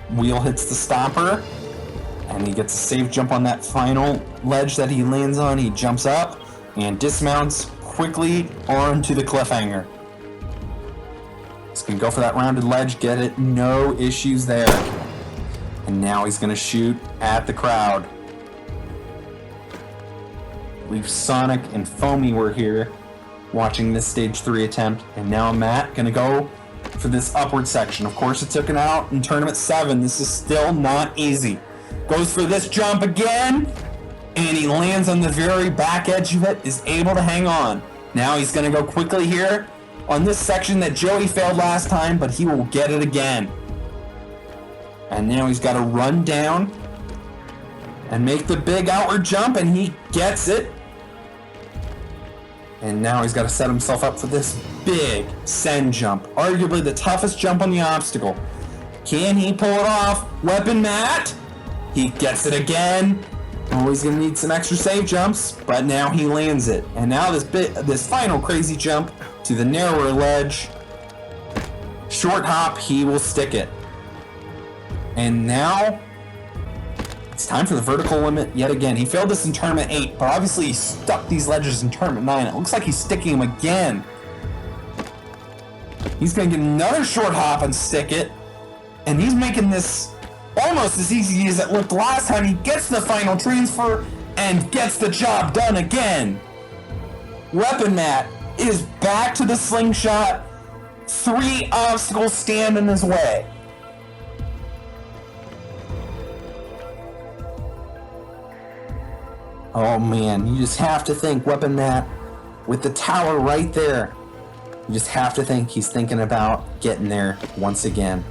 the wheel hits the stopper, and he gets a safe jump on that final ledge that he lands on. He jumps up and dismounts quickly onto the cliffhanger. He's going to go for that rounded ledge, get it, no issues there. And now he's going to shoot at the crowd. I believe Sonic and Foamy were here watching this stage 3 attempt, and now Matt going to go for this upward section. Of course, it took him out in Tournament 7. This is still not easy. Goes for this jump again, and he lands on the very back edge of it, is able to hang on. Now he's going to go quickly here on this section that Joey failed last time, but he will get it again. And now he's got to run down and make the big outward jump, and he gets it. And now he's got to set himself up for this big send jump. Arguably the toughest jump on the obstacle. Can he pull it off? Weapon Matt! He gets it again. Oh, he's going to need some extra save jumps, but now he lands it. And now this final crazy jump to the narrower ledge. Short hop, he will stick it. And now It's time for the vertical limit yet again. He failed this in Tournament 8, but obviously he stuck these ledges in Tournament 9. It looks like he's sticking them again. He's going to get another short hop and stick it. And he's making this almost as easy as it looked last time. He gets the final transfer and gets the job done again. Weapon Matt is back to the slingshot. 3 obstacles stand in his way. Oh man, you just have to think, Weapon Matt, with the tower right there, you just have to think he's thinking about getting there once again.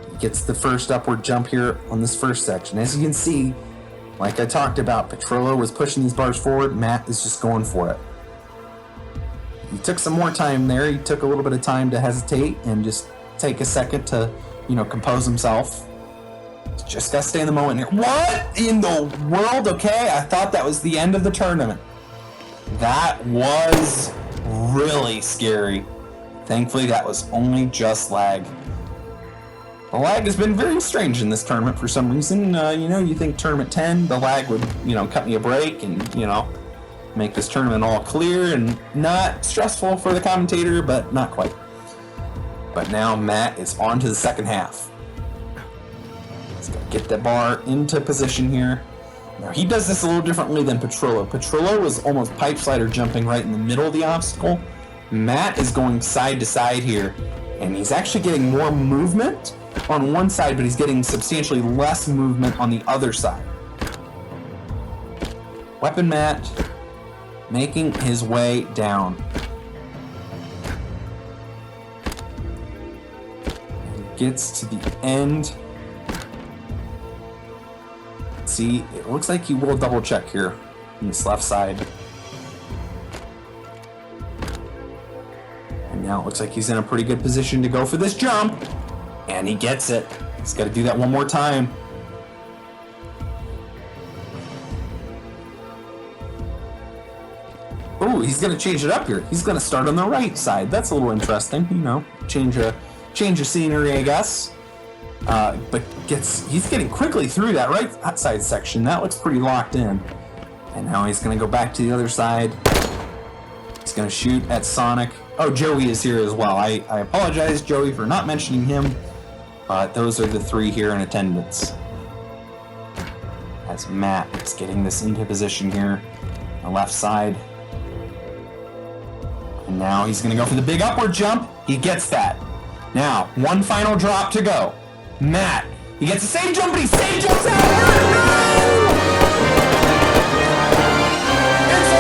He gets the first upward jump here on this first section. As you can see, like I talked about, Petrollo was pushing these bars forward, Matt is just going for it. He took some more time there, he took a little bit of time to hesitate and just take a second to, compose himself. Just gotta stay in the moment here. What in the world? Okay, I thought that was the end of the tournament. That was really scary. Thankfully, that was only just lag. The lag has been very strange in this tournament for some reason. You think Tournament 10, the lag would, cut me a break and, make this tournament all clear and not stressful for the commentator, but not quite. But now Matt is on to the second half. He's got to get the bar into position here. Now he does this a little differently than Petrollo. Petrollo was almost pipe slider jumping right in the middle of the obstacle. Matt is going side to side here, and he's actually getting more movement on one side, but he's getting substantially less movement on the other side. Weapon Matt making his way down. He gets to the end. See, it looks like he will double check here on this left side. And now it looks like he's in a pretty good position to go for this jump. And he gets it. He's got to do that one more time. Ooh, he's going to change it up here. He's going to start on the right side. That's a little interesting, change of scenery, I guess. But he's getting quickly through that right side section. That looks pretty locked in. And now he's going to go back to the other side. He's going to shoot at Sonic. Oh, Joey is here as well. I apologize, Joey, for not mentioning him. But those are the 3 here in attendance. As Matt is getting this into position here on the left side. And now he's going to go for the big upward jump. He gets that. Now, one final drop to go. Matt, he gets the same jump, but he save jumps out. It's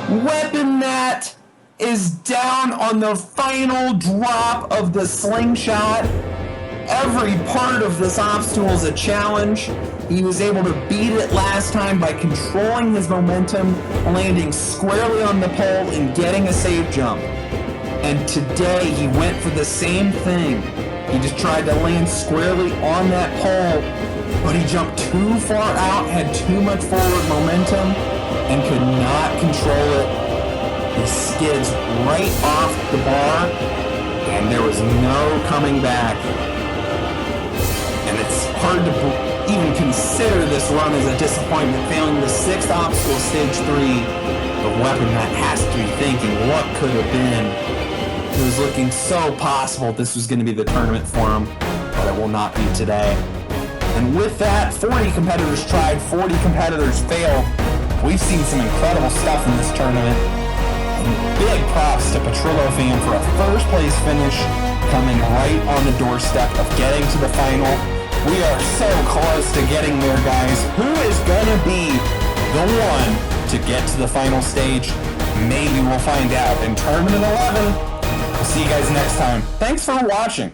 all over. Weapon Matt is down on the final drop of the slingshot. Every part of this obstacle is a challenge. He was able to beat it last time by controlling his momentum, landing squarely on the pole and getting a safe jump. And today he went for the same thing. He just tried to land squarely on that pole, but he jumped too far out, had too much forward momentum, and could not control it. He skids right off the bar, and there was no coming back. And it's hard to even consider this run as a disappointment, failing the 6th obstacle, stage 3. The Weapon Matt has to be thinking, what could have been? It was looking so possible this was going to be the tournament for him, but it will not be today. And with that, 40 competitors tried, 40 competitors failed. We've seen some incredible stuff in this tournament. And big props to Petrollo fan for a first place finish, coming right on the doorstep of getting to the final. We are so close to getting there, guys. Who is going to be the one to get to the final stage? Maybe we'll find out in Tournament 11. We'll see you guys next time. Thanks for watching.